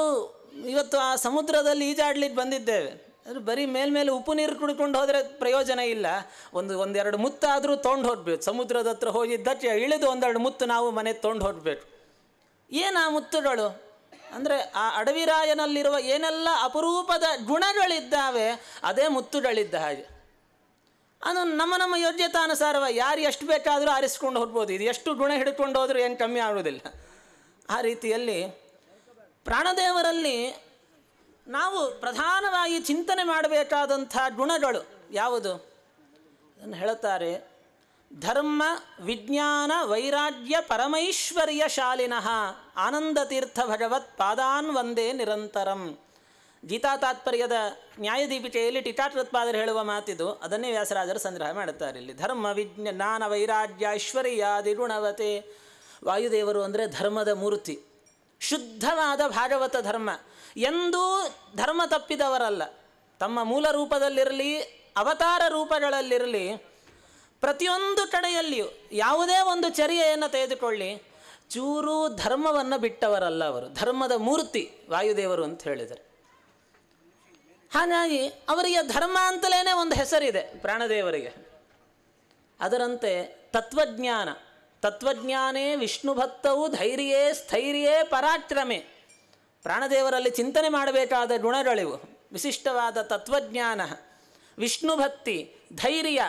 ಇವತ್ತು ಆ ಸಮುದ್ರದಲ್ಲಿ ಈಜಾಡ್ಲಿಕ್ಕೆ ಬಂದಿದ್ದೇವೆ. ಅದು ಬರೀ ಮೇಲ್ಮೇಲೆ ಉಪ್ಪು ನೀರು ಕುಡ್ಕೊಂಡು ಹೋದರೆ ಪ್ರಯೋಜನ ಇಲ್ಲ. ಒಂದೆರಡು ಮುತ್ತಾದರೂ ತೊಗೊಂಡು ಹೋಗ್ಬೇಕು. ಸಮುದ್ರದ ಹತ್ರ ಹೋಗಿದ್ದಕ್ಕೆ ಇಳಿದು ಒಂದೆರಡು ಮುತ್ತು ನಾವು ಮನೆ ತೊಗೊಂಡು ಹೋಗಬೇಕು. ಏನು ಆ ಮುತ್ತುಗಳು ಅಂದರೆ ಆ ಅಡವಿರಾಯನಲ್ಲಿರುವ ಏನೆಲ್ಲ ಅಪರೂಪದ ಗುಣಗಳಿದ್ದಾವೆ ಅದೇ ಮುತ್ತುಗಳಿದ್ದ ಹಾಗೆ. ಅದು ನಮ್ಮ ಯೋಗ್ಯತಾನುಸಾರವ ಯಾರು ಎಷ್ಟು ಬೇಕಾದರೂ ಆರಿಸ್ಕೊಂಡು ಹೋಗ್ಬೋದು. ಇದು ಎಷ್ಟು ಗುಣ ಹಿಡ್ಕೊಂಡು ಹೋದರೂ ಏನು ಕಮ್ಮಿ ಆಗೋದಿಲ್ಲ. ಆ ರೀತಿಯಲ್ಲಿ ಪ್ರಾಣದೇವರಲ್ಲಿ ನಾವು ಪ್ರಧಾನವಾಗಿ ಚಿಂತನೆ ಮಾಡಬೇಕಾದಂಥ ಗುಣಗಳು ಯಾವುದು ಅದನ್ನು ಹೇಳುತ್ತಾರೆ. ಧರ್ಮ ವಿಜ್ಞಾನ ವೈರಾಗ್ಯ ಪರಮೈಶ್ವರ್ಯ ಶಾಲಿನಃ ಆನಂದತೀರ್ಥ ಭಗವತ್ ಪಾದಾನ್ ವಂದೇ ನಿರಂತರಂ. ಗೀತಾ ತಾತ್ಪರ್ಯದ ನ್ಯಾಯದೀಪಿಕೆಯಲ್ಲಿ ಟೀಕಾಕೃತ್ಪಾದರು ಹೇಳುವ ಮಾತಿದು. ಅದನ್ನೇ ವ್ಯಾಸರಾಜರು ಸಂಗ್ರಹ ಮಾಡುತ್ತಾರೆ ಇಲ್ಲಿ. ಧರ್ಮ ವಿಜ್ಞಾನ ವೈರಾಗ್ಯ ಐಶ್ವರ್ಯಾದಿ ಗುಣವತೆ. ವಾಯುದೇವರು ಅಂದರೆ ಧರ್ಮದ ಮೂರ್ತಿ, ಶುದ್ಧವಾದ ಭಾಗವತ ಧರ್ಮ. ಎಂದೂ ಧರ್ಮ ತಪ್ಪಿದವರಲ್ಲ. ತಮ್ಮ ಮೂಲ ರೂಪದಲ್ಲಿರಲಿ ಅವತಾರ ರೂಪಗಳಲ್ಲಿರಲಿ ಪ್ರತಿಯೊಂದು ಕಡೆಯಲ್ಲಿಯೂ ಯಾವುದೇ ಒಂದು ಚರ್ಯೆಯನ್ನು ತೆಗೆದುಕೊಳ್ಳಿ, ಚೂರು ಧರ್ಮವನ್ನು ಬಿಟ್ಟವರಲ್ಲ ಅವರು. ಧರ್ಮದ ಮೂರ್ತಿ ವಾಯುದೇವರು ಅಂತ ಹೇಳಿದರು. ಹಾಗಾಗಿ ಅವರಿಗೆ ಧರ್ಮ ಅಂತಲೇ ಒಂದು ಹೆಸರಿದೆ ಪ್ರಾಣದೇವರಿಗೆ. ಅದರಂತೆ ತತ್ವಜ್ಞಾನ, ತತ್ವಜ್ಞಾನೇ ವಿಷ್ಣು ಭಕ್ತವು ಧೈರ್ಯೇ ಸ್ಥೈರ್ಯೇ ಪರಾಕ್ರಮೆ. ಪ್ರಾಣದೇವರಲ್ಲಿ ಚಿಂತನೆ ಮಾಡಬೇಕಾದ ಗುಣಗಳಿವು. ವಿಶಿಷ್ಟವಾದ ತತ್ವಜ್ಞಾನ, ವಿಷ್ಣು ಭಕ್ತಿ, ಧೈರ್ಯ.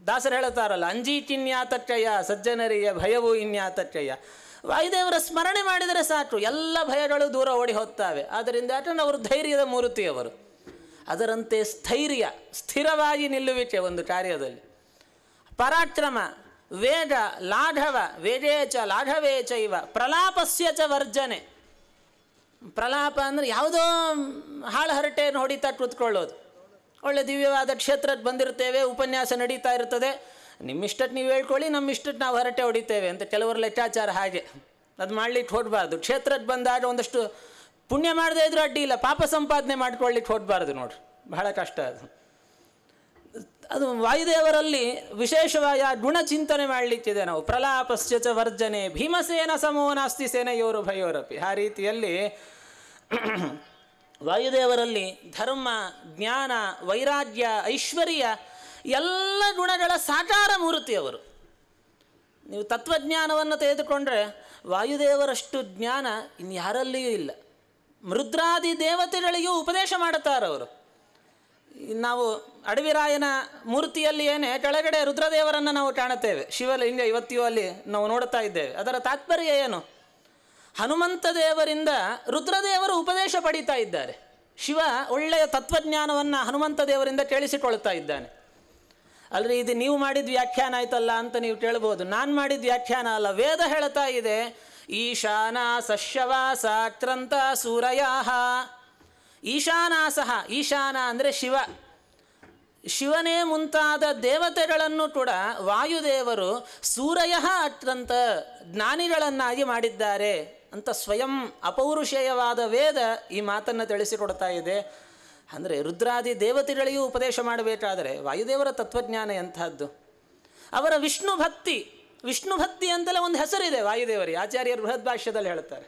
ದಾಸರು ಹೇಳುತ್ತಾರಲ್ಲ, ಅಂಜೀಕಿನ್ಯಾತಕ್ಕಯ್ಯ ಸಜ್ಜನರಿಯ ಭಯವೂ ಇನ್ಯಾತಕ್ಕಯ್ಯ. ವಾಯುದೇವರ ಸ್ಮರಣೆ ಮಾಡಿದರೆ ಸಾಕು, ಎಲ್ಲ ಭಯಗಳು ದೂರ ಓಡಿ ಹೋಗ್ತವೆ. ಆದ್ದರಿಂದ ಯಾಕಂದ್ರೆ ಅವರು ಧೈರ್ಯದ ಮೂರ್ತಿಯವರು. ಅದರಂತೆ ಸ್ಥೈರ್ಯ, ಸ್ಥಿರವಾಗಿ ನಿಲ್ಲುವಿಕೆ ಒಂದು ಕಾರ್ಯದಲ್ಲಿ. ಪರಾಕ್ರಮ, ವೇಗ, ಲಾಘವ, ವೇಗೇಚ ಲಾಘವೇಚೈವ ಪ್ರಲಾಪಸ್ಯ ಚ ವರ್ಜನೆ. ಪ್ರಲಾಪ ಅಂದರೆ ಯಾವುದೋ ಹಾಳು ಹರಟೆಯನ್ನು ಹೊಡಿತಾ ಕೂತ್ಕೊಳ್ಳೋದು. ಒಳ್ಳೆ ದಿವ್ಯವಾದ ಕ್ಷೇತ್ರಕ್ಕೆ ಬಂದಿರ್ತೇವೆ, ಉಪನ್ಯಾಸ ನಡೀತಾ ಇರ್ತದೆ, ನಿಮ್ಮಿಷ್ಟಕ್ಕೆ ನೀವು ಹೇಳ್ಕೊಳ್ಳಿ, ನಮ್ಮ ಇಷ್ಟಕ್ಕೆ ನಾವು ಹರಟೆ ಹೊಡಿತೇವೆ ಅಂತ ಕೆಲವರು ಲೆಕ್ಕಾಚಾರ. ಹಾಗೆ ಅದು ಮಾಡಲಿಕ್ಕೆ ಹೋಗಬಾರ್ದು. ಕ್ಷೇತ್ರಕ್ಕೆ ಬಂದಾಗ ಒಂದಷ್ಟು ಪುಣ್ಯ ಮಾಡದೇ ಇದ್ರೂ ಅಡ್ಡಿ ಇಲ್ಲ, ಪಾಪ ಸಂಪಾದನೆ ಮಾಡ್ಕೊಳ್ಳಿಕ್ಕೆ ಹೋಗಬಾರ್ದು. ನೋಡ್ರಿ, ಬಹಳ ಕಷ್ಟ ಅದು. ಅದು ವಾಯುದೇವರಲ್ಲಿ ವಿಶೇಷವಾಗಿ ಆ ಗುಣ ಚಿಂತನೆ ಮಾಡಲಿಕ್ಕಿದೆ ನಾವು. ಪ್ರಲಾಪಸ್ಯ ಚ ವರ್ಜನೆ ಭೀಮಸೇನ ಸಮೋ ನಾಸ್ತಿ ಸೇನೆಯೋರು ಭಯೋರಪಿ. ಆ ರೀತಿಯಲ್ಲಿ ವಾಯುದೇವರಲ್ಲಿ ಧರ್ಮ, ಜ್ಞಾನ, ವೈರಾಗ್ಯ, ಐಶ್ವರ್ಯ ಎಲ್ಲ ಗುಣಗಳ ಸಾಕಾರ ಮೂರ್ತಿಯವರು. ನೀವು ತತ್ವಜ್ಞಾನವನ್ನು ತೆಗೆದುಕೊಂಡ್ರೆ ವಾಯುದೇವರಷ್ಟು ಜ್ಞಾನ ಇನ್ಯಾರಲ್ಲಿಯೂ ಇಲ್ಲ. ರುದ್ರಾದಿ ದೇವತೆಗಳಿಗೂ ಉಪದೇಶ ಮಾಡುತ್ತಾರವರು. ನಾವು ಅಡವಿರಾಯನ ಮೂರ್ತಿಯಲ್ಲಿ ಏನೇ ಕೆಳಗಡೆ ರುದ್ರದೇವರನ್ನು ನಾವು ಕಾಣುತ್ತೇವೆ, ಶಿವಲಿಂಗ ಇವತ್ತಿಯೂ ಅಲ್ಲಿ ನಾವು ನೋಡ್ತಾ ಇದ್ದೇವೆ. ಅದರ ತಾತ್ಪರ್ಯ ಏನು? ಹನುಮಂತ ದೇವರಿಂದ ರುದ್ರದೇವರು ಉಪದೇಶ ಪಡೀತಾ ಇದ್ದಾರೆ. ಶಿವ ಒಳ್ಳೆಯ ತತ್ವಜ್ಞಾನವನ್ನು ಹನುಮಂತ ದೇವರಿಂದ ಕೇಳಿಸಿಕೊಳ್ತಾ ಇದ್ದಾನೆ. ಅಲ್ರಿ, ಇದು ನೀವು ಮಾಡಿದ ವ್ಯಾಖ್ಯಾನ ಆಯ್ತಲ್ಲ ಅಂತ ನೀವು ಕೇಳ್ಬೋದು. ನಾನು ಮಾಡಿದ ವ್ಯಾಖ್ಯಾನ ಅಲ್ಲ, ವೇದ ಹೇಳ್ತಾ ಇದೆ. ಈಶಾನ ಸಶ್ಯವಾಸಾಕ್ರಂತ ಸೂರಯಾಹ. ಈಶಾನಾಸಹ, ಈಶಾನ ಅಂದರೆ ಶಿವ, ಶಿವನೇ ಮುಂತಾದ ದೇವತೆಗಳನ್ನು ಕೂಡ ವಾಯುದೇವರು ಸೂರಯ ಅಕ್ರಂತ ಜ್ಞಾನಿಗಳನ್ನಾಗಿ ಮಾಡಿದ್ದಾರೆ ಅಂತ ಸ್ವಯಂ ಅಪೌರುಷೇಯವಾದ ವೇದ ಈ ಮಾತನ್ನು ತಿಳಿಸಿಕೊಡ್ತಾ ಇದೆ. ಅಂದರೆ ರುದ್ರಾದಿ ದೇವತೆಗಳಿಗೂ ಉಪದೇಶ ಮಾಡಬೇಕಾದರೆ ವಾಯುದೇವರ ತತ್ವಜ್ಞಾನ ಎಂಥದ್ದು. ಅವರ ವಿಷ್ಣು ಭಕ್ತಿ, ವಿಷ್ಣು ಭಕ್ತಿ ಅಂತಲೇ ಒಂದು ಹೆಸರಿದೆ ವಾಯುದೇವರಿಗೆ. ಆಚಾರ್ಯರು ಬೃಹದ್ಭಾಷ್ಯದಲ್ಲಿ ಹೇಳ್ತಾರೆ.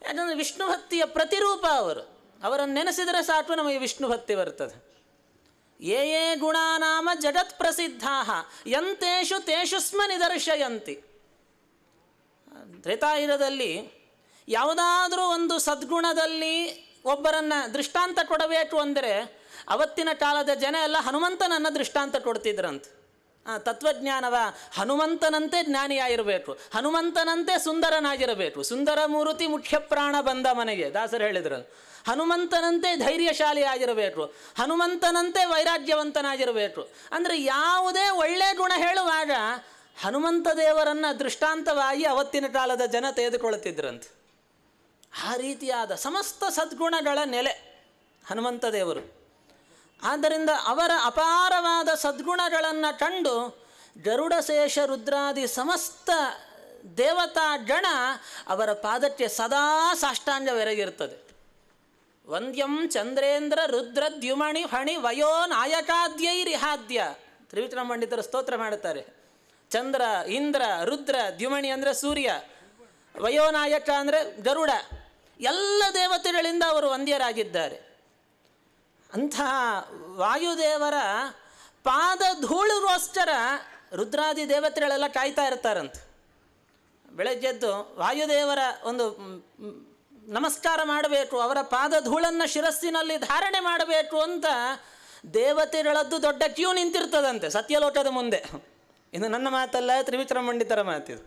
ಯಾಕಂದರೆ ವಿಷ್ಣು ಭಕ್ತಿಯ ಪ್ರತಿರೂಪ ಅವರು. ಅವರನ್ನು ನೆನೆಸಿದರೆ ಸಾಕು ನಮಗೆ ವಿಷ್ಣು ಭಕ್ತಿ ಬರ್ತದೆ. ಯೇ ಯೇ ಗುಣಾನಾಮ ಜಗತ್ ಪ್ರಸಿದ್ಧಾ ಯಂತೇಷು ತೇಷು ಸ್ಮ ನಿದರ್ಶಯಂತಿ. ತ್ರೇತಾಯುಗದಲ್ಲಿ ಯಾವುದಾದರೂ ಒಂದು ಸದ್ಗುಣದಲ್ಲಿ ಒಬ್ಬರನ್ನು ದೃಷ್ಟಾಂತ ಕೊಡಬೇಕು ಅಂದರೆ ಅವತ್ತಿನ ಕಾಲದ ಜನ ಎಲ್ಲ ಹನುಮಂತನನ್ನು ದೃಷ್ಟಾಂತ ಕೊಡ್ತಿದ್ರಂತೆ. ತತ್ವಜ್ಞಾನವ ಹನುಮಂತನಂತೆ ಜ್ಞಾನಿಯಾಗಿರಬೇಕು, ಹನುಮಂತನಂತೆ ಸುಂದರನಾಗಿರಬೇಕು. ಸುಂದರ ಮೂರ್ತಿ ಮುಖ್ಯ ಪ್ರಾಣ ಬಂದ ಮನೆಗೆ ದಾಸರು ಹೇಳಿದ್ರಲ್ಲ. ಹನುಮಂತನಂತೆ ಧೈರ್ಯಶಾಲಿ ಆಗಿರಬೇಕು, ಹನುಮಂತನಂತೆ ವೈರಾಗ್ಯವಂತನಾಗಿರಬೇಕು. ಅಂದರೆ ಯಾವುದೇ ಒಳ್ಳೆಯ ಗುಣ ಹೇಳುವಾಗ ಹನುಮಂತ ದೇವರನ್ನು ದೃಷ್ಟಾಂತವಾಗಿ ಅವತ್ತಿನ ಕಾಲದ ಜನ ತೆಗೆದುಕೊಳ್ಳುತ್ತಿದ್ದರಂತೆ. ಆ ರೀತಿಯಾದ ಸಮಸ್ತ ಸದ್ಗುಣಗಳ ನೆಲೆ ಹನುಮಂತ ದೇವರು. ಆದ್ದರಿಂದ ಅವರ ಅಪಾರವಾದ ಸದ್ಗುಣಗಳನ್ನು ಕಂಡು ಗರುಡಶೇಷ ರುದ್ರಾದಿ ಸಮಸ್ತ ದೇವತಾ ಗಣ ಅವರ ಪಾದಕ್ಕೆ ಸದಾ ಸಾಷ್ಟಾಂಗವೆರಗಿರ್ತದೆ. ವಂದ್ಯಂ ಚಂದ್ರೇಂದ್ರ ರುದ್ರ ದ್ಯುಮಣಿ ಫಣಿ ವಯೋ ನಾಯಕಾದ್ಯೈರಿಹಾದ್ಯ ತ್ರಿವಿಕ್ರಮ ಪಂಡಿತರು ಸ್ತೋತ್ರ ಮಾಡುತ್ತಾರೆ. ಚಂದ್ರ, ಇಂದ್ರ, ರುದ್ರ, ದ್ಯುಮಣಿ ಅಂದರೆ ಸೂರ್ಯ, ವಯೋನಾಯಕ ಅಂದರೆ ಗರುಡ, ಎಲ್ಲ ದೇವತೆಗಳಿಂದ ಅವರು ವಂದ್ಯರಾಗಿದ್ದಾರೆ. ಅಂತಹ ವಾಯುದೇವರ ಪಾದ ಧೂಳುಗೋಸ್ಕರ ರುದ್ರಾದಿ ದೇವತೆಗಳೆಲ್ಲ ಕಾಯ್ತಾ ಇರ್ತಾರಂತೆ. ಬೆಳಗ್ಗೆದ್ದು ವಾಯುದೇವರ ಒಂದು ನಮಸ್ಕಾರ ಮಾಡಬೇಕು, ಅವರ ಪಾದ ಧೂಳನ್ನು ಶಿರಸ್ಸಿನಲ್ಲಿ ಧಾರಣೆ ಮಾಡಬೇಕು ಅಂತ ದೇವತೆಗಳದ್ದು ದೊಡ್ಡ ಕ್ಯೂ ನಿಂತಿರ್ತದಂತೆ ಸತ್ಯಲೋಕದ ಮುಂದೆ. ಇದು ನನ್ನ ಮಾತಲ್ಲ, ತ್ರಿವಿಕ್ರಮ ಪಂಡಿತರ ಮಾತಿದು.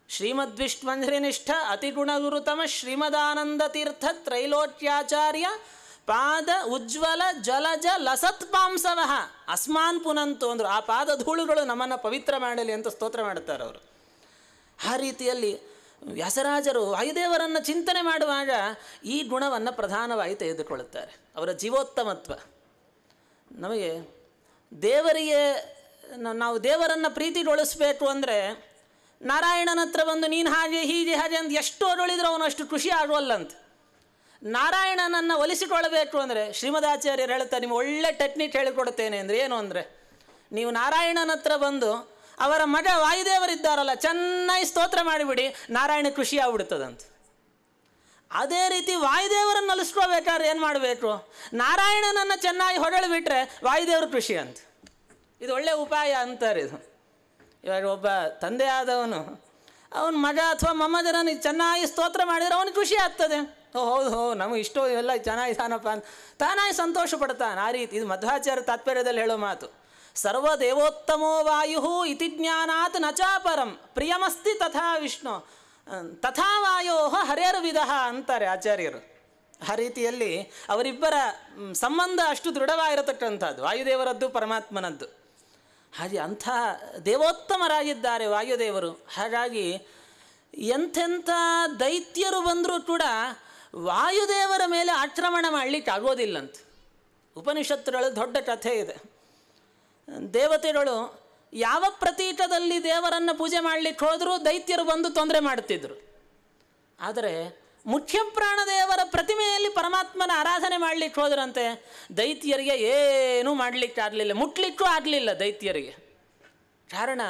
ಶ್ರೀಮದ್ವಿಷ್ಣುನಿಷ್ಠ ಅತಿಗುಣಗುರುತಮ ಶ್ರೀಮದಾನಂದ ತೀರ್ಥ ತ್ರೈಲೋಕ್ಯಾಚಾರ್ಯ ಪಾದ ಉಜ್ವಲ ಜಲಜ ಲಸತ್ಪಾಂಸವ ಅಸ್ಮಾನ್ ಪುನಂತು ಅಂದರು. ಆ ಪಾದ ಧೂಳುಗಳು ನಮ್ಮನ್ನು ಪವಿತ್ರ ಮಾಡಲಿ ಅಂತ ಸ್ತೋತ್ರ ಮಾಡುತ್ತಾರೆ ಅವರು. ಆ ರೀತಿಯಲ್ಲಿ ವ್ಯಾಸರಾಜರು ವಾಯುದೇವರನ್ನು ಚಿಂತನೆ ಮಾಡುವಾಗ ಈ ಗುಣವನ್ನು ಪ್ರಧಾನವಾಗಿ ತೆಗೆದುಕೊಳ್ಳುತ್ತಾರೆ, ಅವರ ಜೀವೋತ್ತಮತ್ವ. ನಮಗೆ ದೇವರಿಗೆ ನಾವು ದೇವರನ್ನು ಪ್ರೀತಿಗೊಳಿಸಬೇಕು ಅಂದರೆ ನಾರಾಯಣನ ಹತ್ರ ಬಂದು ನೀನು ಹಾಗೆ ಹೀಗೆ ಹಾಗೆ ಅಂತ ಎಷ್ಟು ಹೊಗಳಿದ್ರು ಅವನು ಅಷ್ಟು ಖುಷಿ ಆಗೋಲ್ಲಂತ. ನಾರಾಯಣನನ್ನು ಒಲಿಸಿಕೊಳ್ಳಬೇಕು ಅಂದರೆ ಶ್ರೀಮದಾಚಾರ್ಯರು ಹೇಳ್ತಾರೆ, ನಿಮ್ಗೆ ಒಳ್ಳೆ ಟೆಕ್ನಿಕ್ ಹೇಳಿಕೊಡ್ತೇನೆ ಅಂದರೆ ಏನು ಅಂದರೆ, ನೀವು ನಾರಾಯಣನ ಹತ್ರ ಬಂದು ಅವರ ಮಗ ವಾಯುದೇವರಿದ್ದಾರಲ್ಲ ಚೆನ್ನಾಗಿ ಸ್ತೋತ್ರ ಮಾಡಿಬಿಡಿ, ನಾರಾಯಣ ಖುಷಿ ಆಗ್ಬಿಡ್ತದಂತ. ಅದೇ ರೀತಿ ವಾಯುದೇವರನ್ನು ಒಲಿಸ್ಕೋಬೇಕಾದ್ರೆ ಏನು ಮಾಡಬೇಕು, ನಾರಾಯಣನನ್ನು ಚೆನ್ನಾಗಿ ಹೊಗಳಿಬಿಟ್ರೆ ವಾಯುದೇವರು ಖುಷಿ ಅಂತ. ಇದು ಒಳ್ಳೆಯ ಉಪಾಯ ಅಂತಾರೆ. ಇದು ಇವಾಗ ಒಬ್ಬ ತಂದೆ ಆದವನು ಅವನ ಮಗ ಅಥವಾ ಮೊಮ್ಮಗನಿಗೆ ಚೆನ್ನಾಗಿ ಸ್ತೋತ್ರ ಮಾಡಿದರೆ ಅವನಿಗೆ ಖುಷಿ ಆಗ್ತದೆ. ಹೌದು ನಮಗೆ ಇಷ್ಟೋ ಇವೆಲ್ಲ ಚೆನ್ನಾಗಿ ತಾನಪ್ಪ ಅಂತ ತಾನಾಗಿ ಸಂತೋಷ ಪಡ್ತಾನೆ. ಆ ರೀತಿ ಇದು ಮಧ್ವಾಚಾರ್ಯ ತಾತ್ಪರ್ಯದಲ್ಲಿ ಹೇಳೋ ಮಾತು. ಸರ್ವದೇವೋತ್ತಮೋ ವಾಯು ಇತಿ ಜ್ಞಾನಾತ್ ನಚಾಪರಂ ಪ್ರಿಯಮಸ್ತಿ ತಥಾ ವಿಷ್ಣು ತಥಾ ವಾಯೋ ಹರೇರ್ವಿಧ ಅಂತಾರೆ ಆಚಾರ್ಯರು. ಆ ರೀತಿಯಲ್ಲಿ ಅವರಿಬ್ಬರ ಸಂಬಂಧ ಅಷ್ಟು ದೃಢವಾಗಿರತಕ್ಕಂಥದ್ದು ವಾಯುದೇವರದ್ದು ಪರಮಾತ್ಮನದ್ದು. ಹಾಗೆ ಅಂಥ ದೇವೋತ್ತಮರಾಗಿದ್ದಾರೆ ವಾಯುದೇವರು. ಹಾಗಾಗಿ ಎಂಥೆಂಥ ದೈತ್ಯರು ಬಂದರೂ ಕೂಡ ವಾಯುದೇವರ ಮೇಲೆ ಆಕ್ರಮಣ ಮಾಡಲಿಕ್ಕೆ ಆಗೋದಿಲ್ಲಂತ. ಉಪನಿಷತ್ತುಗಳು ದೊಡ್ಡ ಕಥೆ ಇದೆ. ದೇವತೆಗಳು ಯಾವ ಪ್ರತೀಕದಲ್ಲಿ ದೇವರನ್ನು ಪೂಜೆ ಮಾಡಲಿಕ್ಕೆ ಹೋದರೂ ದೈತ್ಯರು ಬಂದು ತೊಂದರೆ ಮಾಡ್ತಿದ್ರು. ಆದರೆ ಮುಖ್ಯ ಪ್ರಾಣದೇವರ ಪ್ರತಿಮೆಯಲ್ಲಿ ಪರಮಾತ್ಮನ ಆರಾಧನೆ ಮಾಡಲಿಕ್ಕೆ ಹೋದ್ರಂತೆ ದೈತ್ಯರಿಗೆ ಏನೂ ಮಾಡಲಿಕ್ಕೆ ಆಗಲಿಲ್ಲ, ಮುಟ್ಲಿಕ್ಕೂ ಆಗಲಿಲ್ಲ ದೈತ್ಯರಿಗೆ. ಕಾರಣ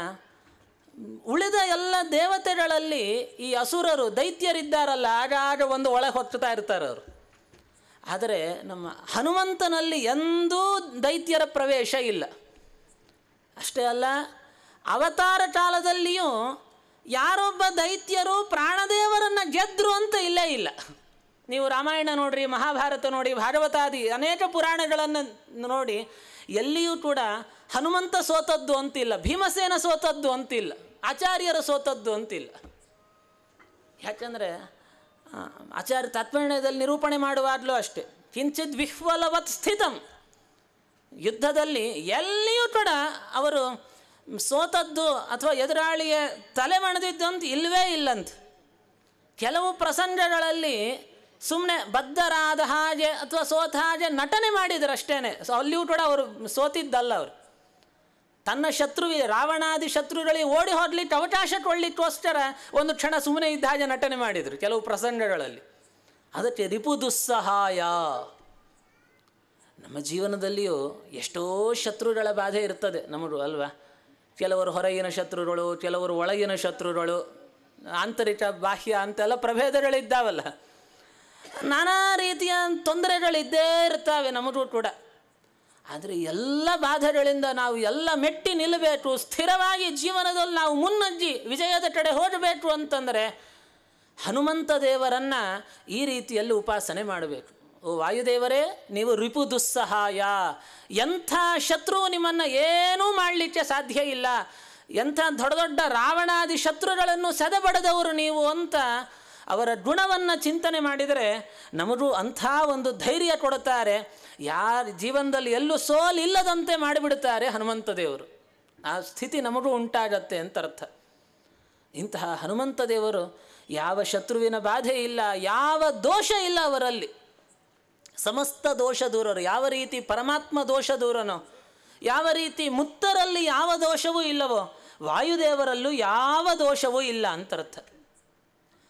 ಉಳಿದ ಎಲ್ಲ ದೇವತೆಗಳಲ್ಲಿ ಈ ಅಸುರರು ದೈತ್ಯರಿದ್ದಾರಲ್ಲ ಆಗಾಗ ಒಂದು ಒಳಗೆ ಹೋಗ್ತಾ ಇರ್ತಾರೆ ಅವರು. ಆದರೆ ನಮ್ಮ ಹನುಮಂತನಲ್ಲಿ ಎಂದೂ ದೈತ್ಯರ ಪ್ರವೇಶ ಇಲ್ಲ. ಅಷ್ಟೇ ಅಲ್ಲ, ಅವತಾರ ಕಾಲದಲ್ಲಿಯೂ ಯಾರೊಬ್ಬ ದೈತ್ಯರು ಪ್ರಾಣದೇವರನ್ನು ಗೆದ್ದರು ಅಂತ ಇಲ್ಲೇ ಇಲ್ಲ. ನೀವು ರಾಮಾಯಣ ನೋಡಿರಿ, ಮಹಾಭಾರತ ನೋಡಿ, ಭಾಗವತಾದಿ ಅನೇಕ ಪುರಾಣಗಳನ್ನು ನೋಡಿ, ಎಲ್ಲಿಯೂ ಕೂಡ ಹನುಮಂತ ಸೋತದ್ದು ಅಂತಿಲ್ಲ, ಭೀಮಸೇನ ಸೋತದ್ದು ಅಂತಿಲ್ಲ, ಆಚಾರ್ಯರು ಸೋತದ್ದು ಅಂತಿಲ್ಲ. ಯಾಕಂದರೆ ಆಚಾರ್ಯ ತಾತ್ಪರ್ಯದಲ್ಲಿ ನಿರೂಪಣೆ ಮಾಡುವಾಗಲೂ ಅಷ್ಟೇ, ಕಿಂಚಿತ್ ವಿಹ್ವಲವತ್ ಸ್ಥಿತಂ, ಯುದ್ಧದಲ್ಲಿ ಎಲ್ಲಿಯೂ ಕೂಡ ಅವರು ಸೋತದ್ದು ಅಥವಾ ಎದುರಾಳಿಗೆ ತಲೆ ಮಣದಿದ್ದು ಅಂತ ಇಲ್ಲವೇ ಇಲ್ಲಂತ. ಕೆಲವು ಪ್ರಸಂಗಗಳಲ್ಲಿ ಸುಮ್ಮನೆ ಬದ್ಧರಾದ ಹಾಗೆ ಅಥವಾ ಸೋತ ಹಾಗೆ ನಟನೆ ಮಾಡಿದ್ರು ಅಷ್ಟೇ. ಅಲ್ಲಿಯೂ ಕೂಡ ಅವರು ಸೋತಿದ್ದಲ್ಲ. ಅವರು ತನ್ನ ಶತ್ರುವಿಗೆ ರಾವಣಾದಿ ಶತ್ರುಗಳಿಗೆ ಓಡಿ ಹೋಗ್ಲಿಕ್ಕೆ ಅವಕಾಶ ಕೊಡಲಿಕ್ಕೋಸ್ಕರ ಒಂದು ಕ್ಷಣ ಸುಮ್ಮನೆ ಇದ್ದ ಹಾಗೆ ನಟನೆ ಮಾಡಿದರು ಕೆಲವು ಪ್ರಸಂಗಗಳಲ್ಲಿ. ಅದಕ್ಕೆ ರಿಪು ದುಸ್ಸಹಾಯ. ನಮ್ಮ ಜೀವನದಲ್ಲಿಯೂ ಎಷ್ಟೋ ಶತ್ರುಗಳ ಬಾಧೆ ಇರ್ತದೆ ನಮಗೂ ಅಲ್ವಾ. ಕೆಲವರು ಹೊರಗಿನ ಶತ್ರುಗಳು, ಕೆಲವರು ಒಳಗಿನ ಶತ್ರುಗಳು, ಆಂತರಿಕ ಬಾಹ್ಯ ಅಂತೆಲ್ಲ ಪ್ರಭೇದಗಳಿದ್ದಾವಲ್ಲ. ನಾನಾ ರೀತಿಯ ತೊಂದರೆಗಳಿದ್ದೇ ಇರ್ತವೆ ನಮಗೂ ಕೂಡ. ಆದರೆ ಎಲ್ಲ ಬಾಧೆಗಳಿಂದ ನಾವು ಎಲ್ಲ ಮೆಟ್ಟಿ ನಿಲ್ಲಬೇಕು, ಸ್ಥಿರವಾಗಿ ಜೀವನದಲ್ಲಿ ನಾವು ಮುನ್ನಜ್ಜಿ ವಿಜಯದ ಕಡೆ ಹೋಗಬೇಕು ಅಂತಂದರೆ ಹನುಮಂತ ದೇವರನ್ನು ಈ ರೀತಿಯಲ್ಲಿ ಉಪಾಸನೆ ಮಾಡಬೇಕು. ಓ ವಾಯುದೇವರೇ, ನೀವು ರಿಪು ದುಸ್ಸಹಾಯ, ಎಂಥ ಶತ್ರು ನಿಮ್ಮನ್ನು ಏನೂ ಮಾಡಲಿಕ್ಕೆ ಸಾಧ್ಯ ಇಲ್ಲ, ಎಂಥ ದೊಡ್ಡ ದೊಡ್ಡ ರಾವಣಾದಿ ಶತ್ರುಗಳನ್ನು ಸದೆಬಡದವರು ನೀವು ಅಂತ ಅವರ ಗುಣವನ್ನು ಚಿಂತನೆ ಮಾಡಿದರೆ ನಮಗೂ ಅಂಥ ಒಂದು ಧೈರ್ಯ ಕೊಡುತ್ತಾರೆ. ಯಾರ ಜೀವನದಲ್ಲಿ ಎಲ್ಲೂ ಸೋಲಿಲ್ಲದಂತೆ ಮಾಡಿಬಿಡುತ್ತಾರೆ ಹನುಮಂತ ದೇವರು. ಆ ಸ್ಥಿತಿ ನಮಗೂ ಉಂಟಾಗತ್ತೆ ಅಂತ ಅರ್ಥ. ಇಂತಹ ಹನುಮಂತ ದೇವರು ಯಾವ ಶತ್ರುವಿನ ಬಾಧೆ ಇಲ್ಲ, ಯಾವ ದೋಷ ಇಲ್ಲ ಅವರಲ್ಲಿ, ಸಮಸ್ತ ದೋಷ ದೂರರು. ಯಾವ ರೀತಿ ಪರಮಾತ್ಮ ದೋಷ ದೂರನೋ, ಯಾವ ರೀತಿ ಮುತ್ತರಲ್ಲಿ ಯಾವ ದೋಷವೂ ಇಲ್ಲವೋ ವಾಯುದೇವರಲ್ಲೂ ಯಾವ ದೋಷವೂ ಇಲ್ಲ ಅಂತರ್ಥ.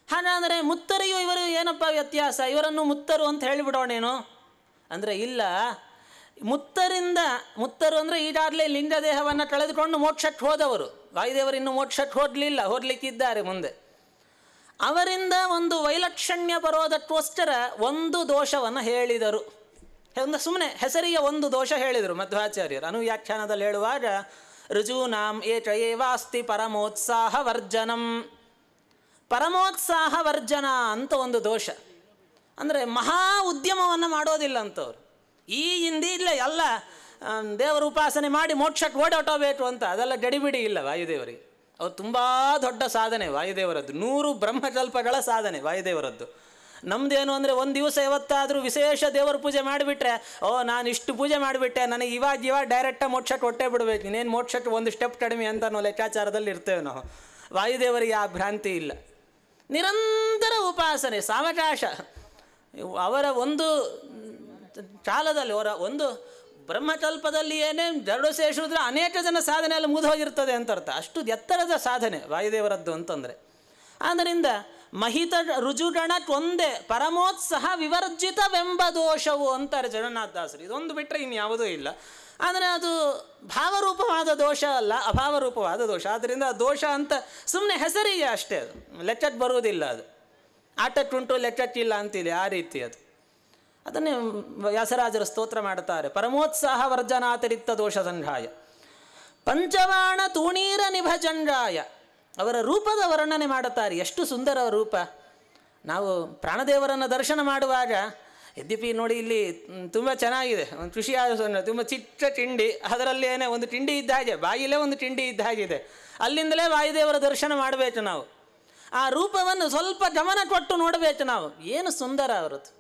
ಹಾಗಾದರೆ ಮುತ್ತರಿಯು ಇವರು ಏನಪ್ಪ ವ್ಯತ್ಯಾಸ, ಇವರನ್ನು ಮುತ್ತರು ಅಂತ ಹೇಳಿಬಿಡೋಣೇನು ಅಂದರೆ ಇಲ್ಲ. ಮುತ್ತರು ಅಂದರೆ ಈಗಾಗಲೇ ಲಿಂಗ ದೇಹವನ್ನು ಕಳೆದುಕೊಂಡು ಮೋಕ್ಷಕ್ಕೆ ಹೋದವರು. ವಾಯುದೇವರು ಇನ್ನೂ ಮೋಕ್ಷಕ್ಕೆ ಹೋಗಲಿಕ್ಕಿದ್ದಾರೆ ಮುಂದೆ. ಅವರಿಂದ ಒಂದು ವೈಲಕ್ಷಣ್ಯ ಬರೋದಕ್ಕೋಸ್ಕರ ಒಂದು ದೋಷವನ್ನು ಹೇಳಿದರು. ಒಂದು ಸುಮ್ಮನೆ ಹೆಸರಿಗೆ ಒಂದು ದೋಷ ಹೇಳಿದರು ಮಧ್ವಾಚಾರ್ಯರು ಅನುವ್ಯಾಖ್ಯಾನದಲ್ಲಿ ಹೇಳುವಾಗ. ಋಜೂನಾಂ ಏಕ ಏವಾಸ್ತಿ ಪರಮೋತ್ಸಾಹ ವರ್ಜನಂ. ಪರಮೋತ್ಸಾಹ ವರ್ಜನ ಅಂತ ಒಂದು ದೋಷ ಅಂದರೆ ಮಹಾ ಉದ್ಯಮವನ್ನು ಮಾಡೋದಿಲ್ಲ ಅಂತವ್ರು. ಈ ಹಿಂದಿಲ್ಲ ಎಲ್ಲ ದೇವರ ಉಪಾಸನೆ ಮಾಡಿ ಮೋಕ್ಷಕ್ಕೆ ಓಡಾಟೋಬೇಕು ಅಂತ ಅದೆಲ್ಲ ಗಡಿಬಿಡಿ ಇಲ್ಲ ವಾಯುದೇವರಿಗೆ. ಅವ್ರು ತುಂಬ ದೊಡ್ಡ ಸಾಧನೆ ವಾಯುದೇವರದ್ದು. 100 ಬ್ರಹ್ಮಕಲ್ಪಗಳ ಸಾಧನೆ ವಾಯುದೇವರದ್ದು. ನಮ್ಮದೇನು ಅಂದರೆ ಒಂದು ದಿವಸ ಯಾವತ್ತಾದರೂ ವಿಶೇಷ ದೇವರ ಪೂಜೆ ಮಾಡಿಬಿಟ್ರೆ ನಾನು ಇಷ್ಟು ಪೂಜೆ ಮಾಡಿಬಿಟ್ಟೆ, ನನಗೆ ಇವಾಗ ಡೈರೆಕ್ಟಾಗಿ ಮೋಕ್ಷಕ್ಕೆ ಹೊಟ್ಟೆ ಬಿಡಬೇಕು, ಇನ್ನೇನು ಮೋಕ್ಷಕ್ಕೆ ಒಂದು ಸ್ಟೆಪ್ ಕಡಿಮೆ ಅಂತ ಅನ್ನೋ ಲೆಕ್ಕಾಚಾರದಲ್ಲಿ ಇರ್ತೇವೆ ನಾವು. ವಾಯುದೇವರಿಗೆ ಆ ಭ್ರಾಂತಿ ಇಲ್ಲ. ನಿರಂತರ ಉಪಾಸನೆ ಸಾವಕಾಶ. ಅವರ ಒಂದು ಕಾಲದಲ್ಲಿ ಅವರ ಒಂದು ಬ್ರಹ್ಮಕಲ್ಪದಲ್ಲಿ ಏನೇ ಜಡೋಶೇಷರುದ್ರೆ ಅನೇಕ ಜನ ಸಾಧನೆ ಎಲ್ಲ ಮುಗಿದೋಗಿರ್ತದೆ ಅಂತ ಅರ್ಥ. ಅಷ್ಟು ಎತ್ತರದ ಸಾಧನೆ ವಾಯುದೇವರದ್ದು ಅಂತಂದರೆ. ಆದ್ದರಿಂದ ಮಹಿತ ರುಜುಗಣಕ್ಕೊಂದೇ ಪರಮೋತ್ಸಾಹ ವಿವರ್ಜಿತವೆಂಬ ದೋಷವು ಅಂತಾರೆ ಜಗನ್ನಾಥದಾಸರು. ಇದೊಂದು ಬಿಟ್ಟರೆ ಇನ್ಯಾವುದೂ ಇಲ್ಲ. ಆದರೆ ಅದು ಭಾವರೂಪವಾದ ದೋಷ ಅಲ್ಲ, ಅಭಾವರೂಪವಾದ ದೋಷ. ಆದ್ದರಿಂದ ದೋಷ ಅಂತ ಸುಮ್ಮನೆ ಹೆಸರಿಗೆ ಅಷ್ಟೇ, ಅದು ಲೆಕ್ಕಕ್ಕೆ ಬರುವುದಿಲ್ಲ. ಅದು ಆಟಕ್ಕುಂಟು ಲೆಕ್ಕಕ್ಕಿಲ್ಲ ಅಂತಿಲ್ಲ, ಆ ರೀತಿ ಅದು. ಅದನ್ನೇ ವ್ಯಾಸರಾಜರು ಸ್ತೋತ್ರ ಮಾಡುತ್ತಾರೆ. ಪರಮೋತ್ಸಾಹ ವರ್ಜನಾತಿರಿಕ್ತ ದೋಷ ಸಂಘಾಯ ಪಂಚವಾಣ ತೂಣೀರ ನಿಭಜಂಗಾಯ. ಅವರ ರೂಪದ ವರ್ಣನೆ ಮಾಡುತ್ತಾರೆ. ಎಷ್ಟು ಸುಂದರ ರೂಪ. ನಾವು ಪ್ರಾಣದೇವರನ್ನು ದರ್ಶನ ಮಾಡುವಾಗ ಯದ್ಯಪಿ ನೋಡಿ ಇಲ್ಲಿ ತುಂಬ ಚೆನ್ನಾಗಿದೆ, ಒಂದು ಖುಷಿಯಾದ ತುಂಬ ಚಿಕ್ಕ ತಿಂಡಿ, ಅದರಲ್ಲೇನೆ ಒಂದು ತಿಂಡಿ ಇದ್ದ ಹಾಗೆ, ಬಾಯಿಲೇ ಒಂದು ತಿಂಡಿ ಇದ್ದ ಹಾಗಿದೆ. ಅಲ್ಲಿಂದಲೇ ವಾಯುದೇವರ ದರ್ಶನ ಮಾಡಬೇಕು ನಾವು. ಆ ರೂಪವನ್ನು ಸ್ವಲ್ಪ ಗಮನ ಕೊಟ್ಟು ನೋಡಬೇಕು ನಾವು. ಏನು ಸುಂದರ ಅವರದ್ದು,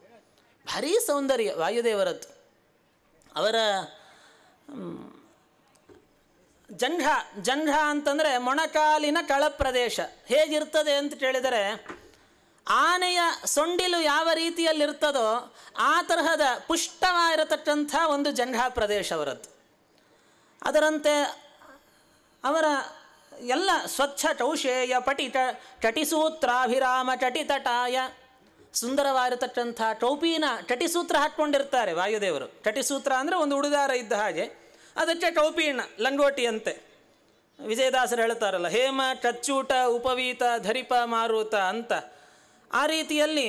ಭಾರೀ ಸೌಂದರ್ಯ ವಾಯುದೇವರದ್ದು. ಅವರ ಜಂಘ ಅಂತಂದರೆ ಮೊಣಕಾಲಿನ ಕಳಪ್ರದೇಶ ಹೇಗಿರ್ತದೆ ಅಂತ ಕೇಳಿದರೆ, ಆನೆಯ ಸೊಂಡಿಲು ಯಾವ ರೀತಿಯಲ್ಲಿರ್ತದೋ ಆ ತರಹದ ಪುಷ್ಟವಾಗಿರತಕ್ಕಂಥ ಒಂದು ಜಂಘಾ ಪ್ರದೇಶ ಅವರದ್ದು. ಅದರಂತೆ ಅವರ ಎಲ್ಲ ಸ್ವಚ್ಛ ಕೌಶೇಯ ಪಟಿತ ಕಟಿಸೂತ್ರಾಭಿರಾಮ ಕಟಿತಟಾಯ. ಸುಂದರವಾಗಿರತಕ್ಕಂಥ ಟೌಪಿನ ಕಟಿಸೂತ್ರ ಹಾಕ್ಕೊಂಡಿರ್ತಾರೆ ವಾಯುದೇವರು. ಕಟಿಸೂತ್ರ ಅಂದರೆ ಒಂದು ಉಡುದಾರ ಇದ್ದ ಹಾಗೆ, ಅದಕ್ಕೆ ಟೌಪಿನ ಲಂಗೋಟಿಯಂತೆ. ವಿಜಯದಾಸರು ಹೇಳ್ತಾರಲ್ಲ, ಹೇಮ ಕಚ್ಚೂಟ ಉಪವೀತ ಧರಿಪ ಮಾರುತ ಅಂತ. ಆ ರೀತಿಯಲ್ಲಿ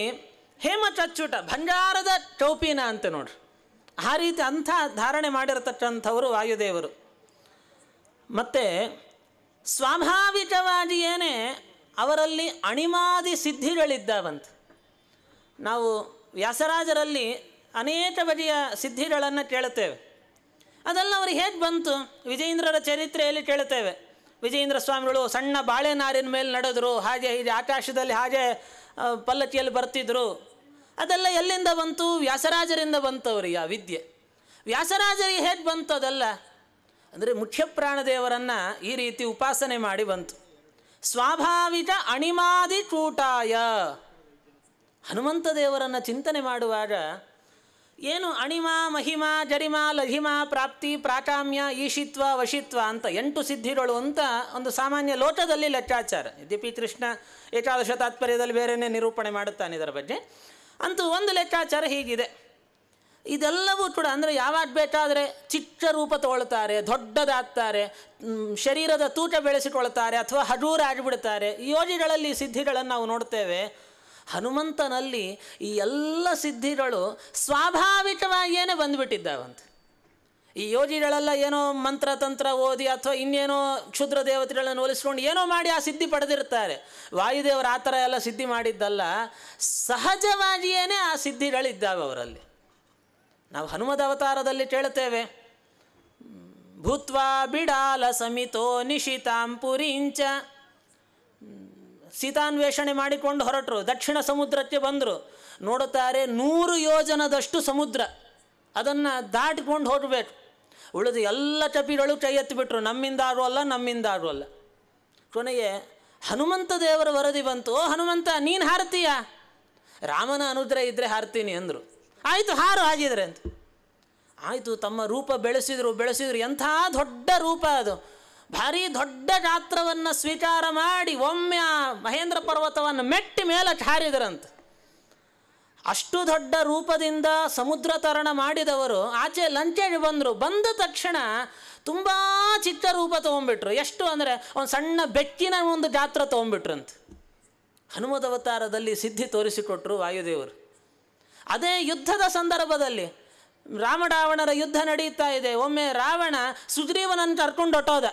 ಹೇಮ ಕಚ್ಚೂಟ ಬಂಗಾರದ ಟೌಪಿನ ಅಂತ ನೋಡ್ರಿ. ಆ ರೀತಿ ಅಂಥ ಧಾರಣೆ ಮಾಡಿರತಕ್ಕಂಥವರು ವಾಯುದೇವರು. ಮತ್ತು ಸ್ವಾಭಾವಿಕವಾಗಿಯೇ ಅವರಲ್ಲಿ ಅಣಿಮಾದಿ ಸಿದ್ಧಿಗಳಿದ್ದಾವಂತ. ನಾವು ವ್ಯಾಸರಾಜರಲ್ಲಿ ಅನೇಕ ಬಗೆಯ ಸಿದ್ಧಿಗಳನ್ನು ಕೇಳುತ್ತೇವೆ. ಅದೆಲ್ಲ ಅವ್ರಿಗೆ ಹೇಗೆ ಬಂತು? ವಿಜಯೇಂದ್ರರ ಚರಿತ್ರೆಯಲ್ಲಿ ಕೇಳುತ್ತೇವೆ. ವಿಜಯೇಂದ್ರ ಸ್ವಾಮಿಗಳು ಸಣ್ಣ ಬಾಳೆನಾರಿನ ಮೇಲೆ ನಡೆದರು, ಹಾಗೆ ಹೀಗೆ ಆಕಾಶದಲ್ಲಿ ಹಾಗೆ ಪಲ್ಲಕ್ಕಿಯಲ್ಲಿ ಬರ್ತಿದ್ರು. ಅದೆಲ್ಲ ಎಲ್ಲಿಂದ ಬಂತು? ವ್ಯಾಸರಾಜರಿಂದ ಬಂತವ್ರಿಗೆ ಆ ವಿದ್ಯೆ. ವ್ಯಾಸರಾಜರಿಗೆ ಹೇಗೆ ಬಂತು ಅದೆಲ್ಲ ಅಂದರೆ ಮುಖ್ಯ ಪ್ರಾಣದೇವರನ್ನು ಈ ರೀತಿ ಉಪಾಸನೆ ಮಾಡಿ ಬಂತು. ಸ್ವಾಭಾವಿಕ ಅಣಿಮಾದಿ ಕೂಟಾಯ. ಹನುಮಂತ ದೇವರನ್ನು ಚಿಂತನೆ ಮಾಡುವಾಗ ಏನು ಅಣಿಮಾ ಮಹಿಮಾ ಜರಿಮಾ ಲಹಿಮಾ ಪ್ರಾಪ್ತಿ ಪ್ರಾಕಾಮ್ಯ ಈಶಿತ್ವ ವಶಿತ್ವ ಅಂತ 8 ಸಿದ್ಧಿಗಳು ಅಂತ ಒಂದು ಸಾಮಾನ್ಯ ಲೋಕದಲ್ಲಿ ಲೆಕ್ಕಾಚಾರ. ಯದ್ಯಪಿ ಕೃಷ್ಣ ಏಕಾದಶ ತಾತ್ಪರ್ಯದಲ್ಲಿ ಬೇರೆಯೇ ನಿರೂಪಣೆ ಮಾಡುತ್ತಾನೆ ಇದರ ಬಗ್ಗೆ. ಅಂತೂ ಒಂದು ಲೆಕ್ಕಾಚಾರ ಹೀಗಿದೆ. ಇದೆಲ್ಲವೂ ಕೂಡ ಅಂದರೆ ಯಾವಾಗ ಬೇಕಾದರೆ ಚಿಕ್ಕ ರೂಪ ತಗೊಳ್ತಾರೆ, ದೊಡ್ಡದಾಗ್ತಾರೆ, ಶರೀರದ ತೂಕ ಬೆಳೆಸಿಕೊಳ್ತಾರೆ, ಅಥವಾ ಹಜೂರ ಆಗಿಬಿಡ್ತಾರೆ. ಈ ಯೋಗಿಗಳಲ್ಲಿ ಸಿದ್ಧಿಗಳನ್ನು ನಾವು ನೋಡ್ತೇವೆ. ಹನುಮಂತನಲ್ಲಿ ಈ ಎಲ್ಲ ಸಿದ್ಧಿಗಳು ಸ್ವಾಭಾವಿಕವಾಗಿಯೇ ಬಂದುಬಿಟ್ಟಿದ್ದಾವಂತೆ. ಈ ಯೋಗಿಗಳೆಲ್ಲ ಏನೋ ಮಂತ್ರ ತಂತ್ರ ಓದಿ ಅಥವಾ ಇನ್ನೇನೋ ಕ್ಷುದ್ರ ದೇವತೆಗಳನ್ನು ಹೋಲಿಸ್ಕೊಂಡು ಏನೋ ಮಾಡಿ ಆ ಸಿದ್ಧಿ ಪಡೆದಿರ್ತಾರೆ. ವಾಯುದೇವರು ಆ ಥರ ಎಲ್ಲ ಸಿದ್ಧಿ ಮಾಡಿದ್ದಲ್ಲ, ಸಹಜವಾಗಿಯೇ ಆ ಸಿದ್ಧಿಗಳಿದ್ದಾವೆ ಅವರಲ್ಲಿ. ನಾವು ಹನುಮದ ಅವತಾರದಲ್ಲಿ ಕೇಳುತ್ತೇವೆ, ಭೂತ್ವಾ ಬಿಡಾಲ ಸಮಿತೋ ನಿಶಿತಾಂ ಪುರಿಂಚ. ಸೀತಾನ್ವೇಷಣೆ ಮಾಡಿಕೊಂಡು ಹೊರಟರು, ದಕ್ಷಿಣ ಸಮುದ್ರಕ್ಕೆ ಬಂದರು. ನೋಡುತ್ತಾರೆ 100 ಯೋಜನದಷ್ಟು ಸಮುದ್ರ, ಅದನ್ನು ದಾಟಿಕೊಂಡು ಹೋಗಬೇಕು. ಉಳಿದು ಎಲ್ಲ ಕಪಿಗಳು ಕೈ ಎತ್ತಿಬಿಟ್ರು, ನಮ್ಮಿಂದ ಆಗುವಲ್ಲ. ಕೊನೆಗೆ ಹನುಮಂತ ದೇವರ ವರದಿ ಬಂತು, ಓ ಹನುಮಂತ ನೀನು ಹಾರ್ತೀಯ? ರಾಮನ ಅನುಗ್ರಹ ಇದ್ದರೆ ಹಾರ್ತೀನಿ ಅಂದರು. ಆಯಿತು ಹಾರು ಆಗಿದ್ರೆ ಅಂತ. ಆಯಿತು, ತಮ್ಮ ರೂಪ ಬೆಳೆಸಿದರು. ಎಂಥ ದೊಡ್ಡ ರೂಪ ಅದು! ಭಾರೀ ದೊಡ್ಡ ಗಾತ್ರವನ್ನು ಸ್ವೀಕಾರ ಮಾಡಿ ಒಮ್ಮೆ ಆ ಮಹೇಂದ್ರ ಪರ್ವತವನ್ನು ಮೆಟ್ಟಿ ಮೇಲೆ ಹಾರಿದರಂತೆ. ಅಷ್ಟು ದೊಡ್ಡ ರೂಪದಿಂದ ಸಮುದ್ರ ತರಣ ಮಾಡಿದವರು ಆಚೆ ಲಂಚೆಗೆ ಬಂದರು. ಬಂದ ತಕ್ಷಣ ತುಂಬ ಚಿಕ್ಕ ರೂಪ ತೊಗೊಂಡ್ಬಿಟ್ರು. ಎಷ್ಟು ಅಂದರೆ ಒಂದು ಸಣ್ಣ ಬೆಕ್ಕಿನ ಒಂದು ಗಾತ್ರ ತೊಗೊಂಡ್ಬಿಟ್ರಂತೆ. ಹನುಮದವತಾರದಲ್ಲಿ ಸಿದ್ಧಿ ತೋರಿಸಿಕೊಟ್ರು ವಾಯುದೇವರು. ಅದೇ ಯುದ್ಧದ ಸಂದರ್ಭದಲ್ಲಿ ರಾಮರಾವಣರ ಯುದ್ಧ ನಡೀತಾ ಇದೆ. ಒಮ್ಮೆ ರಾವಣ ಸುಗ್ರೀವನನ್ನು ಕರ್ಕೊಂಡು ಹೊಟ್ಟೋದ.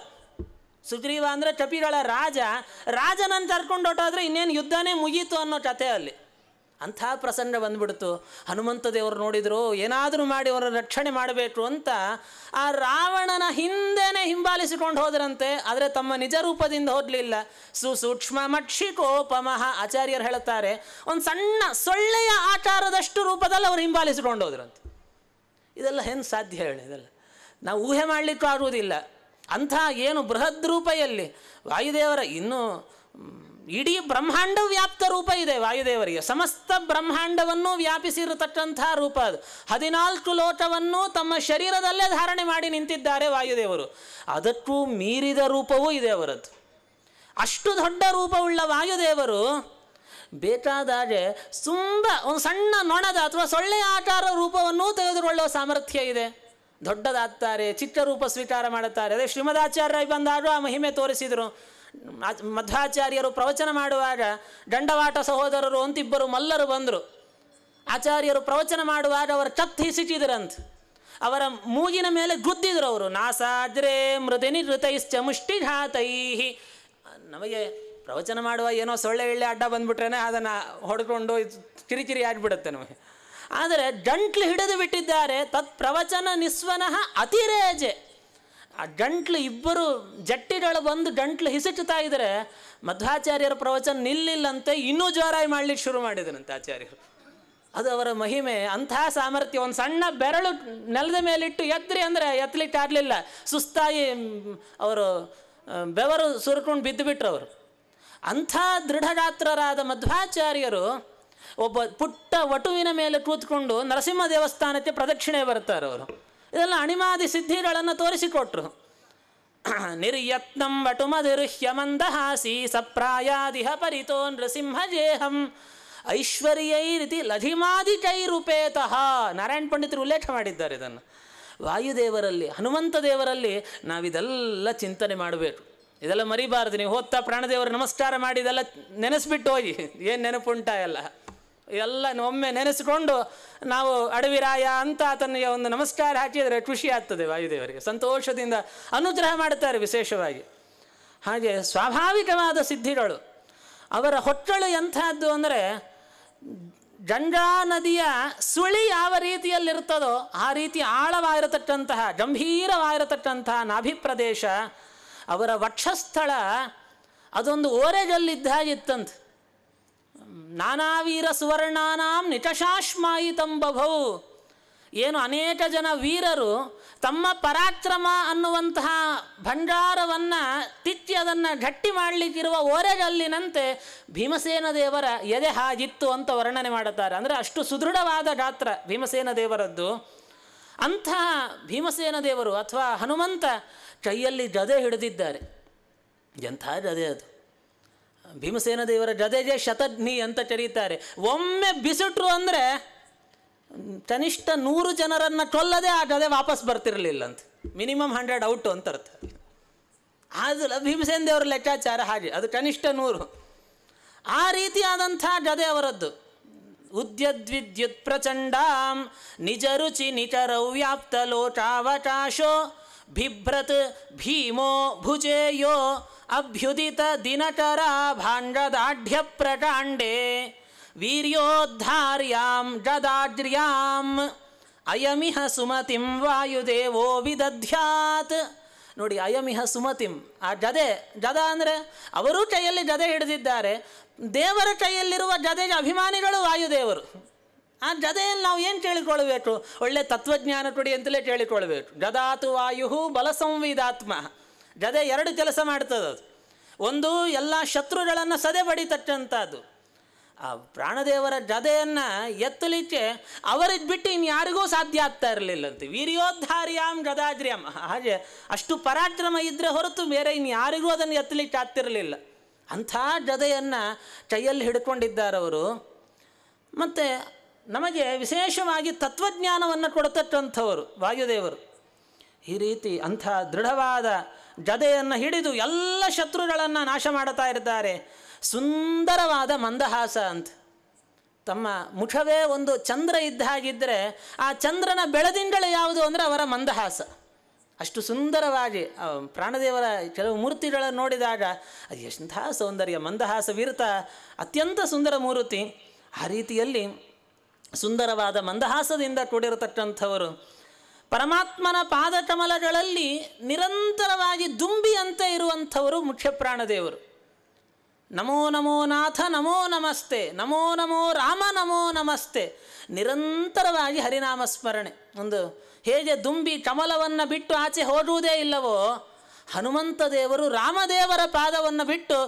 ಸುಗ್ರೀವ ಅಂದರೆ ಕಪಿಗಳ ರಾಜನನ್ನು ಕರ್ಕೊಂಡು ಹೊಟ್ಟೋದ್ರೆ ಇನ್ನೇನು ಯುದ್ಧನೇ ಮುಗೀತು ಅನ್ನೋ ಕಥೆ ಅಲ್ಲಿ. ಅಂಥ ಪ್ರಸಂಗ ಬಂದ್ಬಿಡ್ತು. ಹನುಮಂತ ದೇವರು ನೋಡಿದರು, ಏನಾದರೂ ಮಾಡಿ ಅವರ ರಕ್ಷಣೆ ಮಾಡಬೇಕು ಅಂತ ಆ ರಾವಣನ ಹಿಂದೆನೇ ಹಿಂಬಾಲಿಸಿಕೊಂಡು ಹೋದ್ರಂತೆ. ಆದರೆ ತಮ್ಮ ನಿಜ ರೂಪದಿಂದ ಹೋಗಲಿಲ್ಲ. ಸುಸೂಕ್ಷ್ಮ ಮಕ್ಷಿಕೋಪಮಃ ಆಚಾರ್ಯರು ಹೇಳುತ್ತಾರೆ, ಒಂದು ಸಣ್ಣ ಸೊಳ್ಳೆಯ ಆಕಾರದಷ್ಟು ರೂಪದಲ್ಲಿ ಅವರು ಹಿಂಬಾಲಿಸಿಕೊಂಡು ಹೋದ್ರಂತೆ. ಇದೆಲ್ಲ ಹೆಂಗೆ ಸಾಧ್ಯ ಹೇಳಿ? ಇದೆಲ್ಲ ನಾವು ಊಹೆ ಮಾಡಲಿಕ್ಕೂ ಆಗುವುದಿಲ್ಲ. ಅಂಥ ಏನು ಬೃಹದ್ ರೂಪ ಎಲ್ಲಿ ವಾಯುದೇವರ, ಇನ್ನೂ ಇಡೀ ಬ್ರಹ್ಮಾಂಡ ವ್ಯಾಪ್ತ ರೂಪ ಇದೆ ವಾಯುದೇವರಿಗೆ. ಸಮಸ್ತ ಬ್ರಹ್ಮಾಂಡವನ್ನು ವ್ಯಾಪಿಸಿರತಕ್ಕಂಥ ರೂಪ ಅದು. 14 ಲೋಕವನ್ನು ತಮ್ಮ ಶರೀರದಲ್ಲೇ ಧಾರಣೆ ಮಾಡಿ ನಿಂತಿದ್ದಾರೆ ವಾಯುದೇವರು. ಅದಕ್ಕೂ ಮೀರಿದ ರೂಪವೂ ಇದೆ ಅವರದ್ದು. ಅಷ್ಟು ದೊಡ್ಡ ರೂಪವುಳ್ಳ ವಾಯುದೇವರು ಬೇಕಾದಾಗೆ ಒಂದು ಸಣ್ಣ ನೊಣದ ಅಥವಾ ಸೊಳ್ಳೆಯ ಆಕಾರ ರೂಪವನ್ನು ತೆಗೆದುಕೊಳ್ಳುವ ಸಾಮರ್ಥ್ಯ ಇದೆ. ದೊಡ್ಡದಾಗ್ತಾರೆ, ಚಿಕ್ಕ ರೂಪ ಸ್ವೀಕಾರ ಮಾಡುತ್ತಾರೆ. ಅದೇ ಶ್ರೀಮದಾಚಾರ್ಯ ಬಂದಾಗ ಆ ಮಹಿಮೆ ತೋರಿಸಿದರು. ಮಧ್ವಾಚಾರ್ಯರು ಪ್ರವಚನ ಮಾಡುವಾಗ ದಂಡವಾಟ ಸಹೋದರರು ಅಂತಿಬ್ಬರು ಮಲ್ಲರು ಬಂದರು. ಆಚಾರ್ಯರು ಪ್ರವಚನ ಮಾಡುವಾಗ ಅವರ ಕತ್ತು ಹಿಸಿಚಿದ್ರಂತೆ. ಅವರ ಮೂಗಿನ ಮೇಲೆ ಗುದ್ದಿದ್ರು ಅವರು. ನಾಸಾದ್ರೇ ಮೃದಿನಿ ಋತೈಶ್ಚ ಮುಷ್ಟಿಘಾತೈಹಿ. ನಮಗೆ ಪ್ರವಚನ ಮಾಡುವ ಏನೋ ಸೊಳ್ಳೆ ಎಳ್ಳೆ ಅಡ್ಡ ಬಂದುಬಿಟ್ರೆ ಅದನ್ನು ಹೊಡ್ಕೊಂಡು ಕಿರಿಕಿರಿ ಆಗಿಬಿಡುತ್ತೆ ನಮಗೆ. ಆದರೆ ಗಂಟ್ಲು ಹಿಡಿದು ಬಿಟ್ಟಿದ್ದಾರೆ. ತತ್ ಪ್ರವಚನ ನಿಸ್ವನಃ ಅತಿರೇಜೆ. ಆ ಗಂಟ್ಲು ಇಬ್ಬರು ಜಟ್ಟಿಗಳು ಬಂದು ಗಂಟ್ಲು ಹಿಸುಚುತ್ತಾ ಇದ್ದರೆ ಮಧ್ವಾಚಾರ್ಯರ ಪ್ರವಚನ ನಿಲ್ಲಿಲ್ಲಂತೆ, ಇನ್ನೂ ಜೋರಾಗಿ ಮಾಡಲಿಕ್ಕೆ ಶುರು ಮಾಡಿದರಂತೆ ಆಚಾರ್ಯರು. ಅದು ಅವರ ಮಹಿಮೆ. ಅಂಥ ಸಾಮರ್ಥ್ಯ. ಒಂದು ಸಣ್ಣ ಬೆರಳು ನೆಲದ ಮೇಲಿಟ್ಟು ಎತ್ತರಿ ಅಂದರೆ ಎತ್ತಲಿಕ್ಕೆ ಆಗಲಿಲ್ಲ. ಸುಸ್ತಾಗಿ ಅವರು ಬೆವರು ಸುರ್ಕೊಂಡು ಬಿದ್ದುಬಿಟ್ರು ಅವರು. ಅಂಥ ದೃಢಗಾತ್ರರಾದ ಮಧ್ವಾಚಾರ್ಯರು ಒಬ್ಬ ಪುಟ್ಟ ವಟುವಿನ ಮೇಲೆ ಕೂತ್ಕೊಂಡು ನರಸಿಂಹ ದೇವಸ್ಥಾನಕ್ಕೆ ಪ್ರದಕ್ಷಿಣೆ ಬರ್ತಾರೆ ಅವರು. ಇದೆಲ್ಲ ಅಣಿಮಾದಿ ಸಿದ್ಧಿಗಳನ್ನು ತೋರಿಸಿಕೊಟ್ರು. ನಿರ್ಯತ್ನಂ ವಟುಮದಿರುಹ್ಯ ಮಂದಹಾಸಿ ಸಪ್ರಾಯಾದಿಹ ಪರಿತೋ ನೃಸಿಂಹಜೇಹಂ ಐಶ್ವರ್ಯೈರಿತಿ ಲಧಿಮಾದಿಕೈರುಪೇತಃ. ನಾರಾಯಣ ಪಂಡಿತರು ಉಲ್ಲೇಖ ಮಾಡಿದ್ದಾರೆ ಇದನ್ನು. ವಾಯುದೇವರಲ್ಲಿ, ಹನುಮಂತ ದೇವರಲ್ಲಿ ನಾವಿದೆಲ್ಲ ಚಿಂತನೆ ಮಾಡಬೇಕು. ಇದೆಲ್ಲ ಮರಿಬಾರ್ದು. ನೀವು ಹೋಗ್ತಾ ಪ್ರಾಣದೇವರು ನಮಸ್ಕಾರ ಮಾಡಿ ಇದೆಲ್ಲ ನೆನೆಸ್ಬಿಟ್ಟು ಹೋಗಿ. ಏನು ನೆನಪುಂಟ ಎಲ್ಲ ಒಮ್ಮೆ ನೆನೆಸ್ಕೊಂಡು ನಾವು ಅಡವಿರಾಯ ಅಂತ ಆತನಿಗೆ ಒಂದು ನಮಸ್ಕಾರ ಹಾಕಿದರೆ ಖುಷಿ ಆಗ್ತದೆ. ವಾಯುದೇವರಿಗೆ ಸಂತೋಷದಿಂದ ಅನುಗ್ರಹ ಮಾಡುತ್ತಾರೆ ವಿಶೇಷವಾಗಿ. ಹಾಗೆ ಸ್ವಾಭಾವಿಕವಾದ ಸಿದ್ಧಿಗಳು ಅವರ ಹೊಟ್ಟಳು ಎಂಥದ್ದು ಅಂದರೆ, ಗಂಗಾ ನದಿಯ ಸುಳಿ ಯಾವ ರೀತಿಯಲ್ಲಿರ್ತದೋ ಆ ರೀತಿ ಆಳವಾಗಿರತಕ್ಕಂತಹ ಗಂಭೀರವಾಗಿರತಕ್ಕಂತಹ ನಾಭಿಪ್ರದೇಶ. ಅವರ ವಕ್ಷಸ್ಥಳ ಅದೊಂದು ಓರೆಗಲ್ಲಿದ್ದಾಗಿತ್ತಂತೆ. ನಾನಾವೀರ ಸುವರ್ಣಾನಾಂ ನಿಕಷಾಶ್ಮಾಯಿತಂಬಭೌ. ಏನು ಅನೇಕ ಜನ ವೀರರು ತಮ್ಮ ಪರಾಕ್ರಮ ಅನ್ನುವಂತಹ ಭಂಡಾರವನ್ನು ತಿಚ್ಚಿ ಅದನ್ನು ಗಟ್ಟಿ ಮಾಡಲಿಕ್ಕಿರುವ ಓರೆಗಲ್ಲಿನಂತೆ ಭೀಮಸೇನ ದೇವರ ಎದೆ ಹಾಗಿತ್ತು ಅಂತ ವರ್ಣನೆ ಮಾಡುತ್ತಾರೆ. ಅಂದರೆ ಅಷ್ಟು ಸುದೃಢವಾದ ಗಾತ್ರ ಭೀಮಸೇನ ದೇವರದ್ದು. ಅಂಥ ಭೀಮಸೇನ ದೇವರು ಅಥವಾ ಹನುಮಂತ ಕೈಯಲ್ಲಿ ಗದೆ ಹಿಡಿದಿದ್ದಾರೆ. ಎಂಥ ಗದೆ ಅದು! ಭೀಮಸೇನ ದೇವರ ಗದೆಗೆ ಶತಘ್ನಿ ಅಂತ ಕರೀತಾರೆ. ಒಮ್ಮೆ ಬಿಸಿಟ್ರು ಅಂದರೆ ಕನಿಷ್ಠ 100 ಜನರನ್ನು ಕೊಲ್ಲದೆ ಆ ಗದೆ ವಾಪಸ್ ಬರ್ತಿರಲಿಲ್ಲ ಅಂತ. ಮಿನಿಮಮ್ 100 ಔಟು ಅಂತ ಅರ್ಥ. ಅದು ಭೀಮಸೇನ ದೇವರ ಲೆಕ್ಕಾಚಾರ ಹಾಗೆ. ಅದು ಕನಿಷ್ಠ 100. ಆ ರೀತಿಯಾದಂಥ ಗದೆ ಅವರದ್ದು. ಉದ್ಯದ್ವಿದ್ಯುತ್ ಪ್ರಚಂಡಾಂ ನಿಜ ರುಚಿ ನಿಚರೌ ವ್ಯಾಪ್ತ ಲೋಕಾವಕಾಶೋ ಬಿಭ್ರತ್ ಭೀಮೋ ಭುಜೇಯೋ ಅಭ್ಯುದಿತ ದಿನಕರ ಭಾಂಡದಾಢ್ಯ ಪ್ರಕಾಂಡೇ ವೀರ್ಯೋದ್ಧಾರ್ಯಾಂ ಗದಾಗ್ರ್ಯಾಂ ಅಯಮಿಹ ಸುಮತಿಂ ವಾಯುದೇವೋ ವಿದಧ್ಯಾತ್. ನೋಡಿ, ಅಯಮಿಹ ಸುಮತಿಂ. ಆ ಗದ ಅಂದರೆ ಅವರೂ ಕೈಯಲ್ಲಿ ಗದೆ ಹಿಡಿದಿದ್ದಾರೆ. ದೇವರ ಕೈಯಲ್ಲಿರುವ ಗದೆಗೆ ಅಭಿಮಾನಿಗಳು ವಾಯುದೇವರು. ಆ ಗದೆಯಲ್ಲಿ ನಾವು ಏನು ಕೇಳಿಕೊಳ್ಬೇಕು? ಒಳ್ಳೆ ತತ್ವಜ್ಞಾನ ಕೊಡಿ ಅಂತಲೇ ಕೇಳಿಕೊಳ್ಬೇಕು. ಗದಾತು ವಾಯು ಬಲ ಸಂವಿದಾತ್ಮ. ಗದೆ 2 ಕೆಲಸ ಮಾಡ್ತದೆ. ಅದು ಒಂದು ಎಲ್ಲ ಶತ್ರುಗಳನ್ನು ಸದೆ ಬಡಿತಕ್ಕಂಥದ್ದು. ಆ ಪ್ರಾಣದೇವರ ಜದೆಯನ್ನು ಎತ್ತಲಿಕ್ಕೆ ಅವರಿಗೆ ಬಿಟ್ಟು ಇನ್ಯಾರಿಗೂ ಸಾಧ್ಯ ಆಗ್ತಾ ಇರಲಿಲ್ಲಂತೆ. ವೀರ್ಯೋದ್ಧಾರ್ಯಾಂ ಗದಾದ್ರ್ಯಾಂ, ಹಾಗೆ ಅಷ್ಟು ಪರಾಕ್ರಮ ಇದ್ದರೆ ಹೊರತು ಬೇರೆ ಇನ್ಯಾರಿಗೂ ಅದನ್ನು ಎತ್ತಲಿಕ್ಕೆ ಆಗ್ತಿರಲಿಲ್ಲ. ಅಂಥ ಜದೆಯನ್ನು ಕೈಯಲ್ಲಿ ಹಿಡ್ಕೊಂಡಿದ್ದಾರವರು. ಮತ್ತು ನಮಗೆ ವಿಶೇಷವಾಗಿ ತತ್ವಜ್ಞಾನವನ್ನು ಕೊಡ್ತಕ್ಕಂಥವರು ವಾಯುದೇವರು. ಈ ರೀತಿ ಅಂಥ ದೃಢವಾದ ಜದೆಯನ್ನು ಹಿಡಿದು ಎಲ್ಲ ಶತ್ರುಗಳನ್ನು ನಾಶ ಮಾಡ್ತಾ ಇರ್ತಾರೆ. ಸುಂದರವಾದ ಮಂದಹಾಸ ಅಂತ. ತಮ್ಮ ಮುಖವೇ ಒಂದು ಚಂದ್ರ ಇದ್ದ ಹಾಗಿದ್ದರೆ ಆ ಚಂದ್ರನ ಬೆಳದಿಂಗಳು ಯಾವುದು ಅಂದರೆ ಅವರ ಮಂದಹಾಸ. ಅಷ್ಟು ಸುಂದರವಾಗಿ ಪ್ರಾಣದೇವರ ಕೆಲವು ಮೂರ್ತಿಗಳನ್ನು ನೋಡಿದಾಗ ಅದು ಎಂಥ ಸೌಂದರ್ಯ, ಮಂದಹಾಸ ವಿರತ ಅತ್ಯಂತ ಸುಂದರ ಮೂರ್ತಿ. ಆ ರೀತಿಯಲ್ಲಿ ಸುಂದರವಾದ ಮಂದಹಾಸದಿಂದ ಕೂಡಿರತಕ್ಕಂಥವರು. ಪರಮಾತ್ಮನ ಪಾದಕಮಲಗಳಲ್ಲಿ ನಿರಂತರವಾಗಿ ದುಂಬಿಯಂತೆ ಇರುವಂಥವರು ಮುಖ್ಯ ಪ್ರಾಣದೇವರು. ನಮೋ ನಮೋ ನಾಥ ನಮೋ ನಮಸ್ತೆ, ನಮೋ ನಮೋ ರಾಮ ನಮೋ ನಮಸ್ತೆ, ನಿರಂತರವಾಗಿ ಹರಿನಾಮ ಸ್ಮರಣೆ. ಒಂದು ಹೇಗೆ ದುಂಬಿ ಕಮಲವನ್ನು ಬಿಟ್ಟು ಆಚೆ ಹೋಗುವುದೇ ಇಲ್ಲವೋ, ಹನುಮಂತ ದೇವರು ರಾಮದೇವರ ಪಾದವನ್ನು ಬಿಟ್ಟು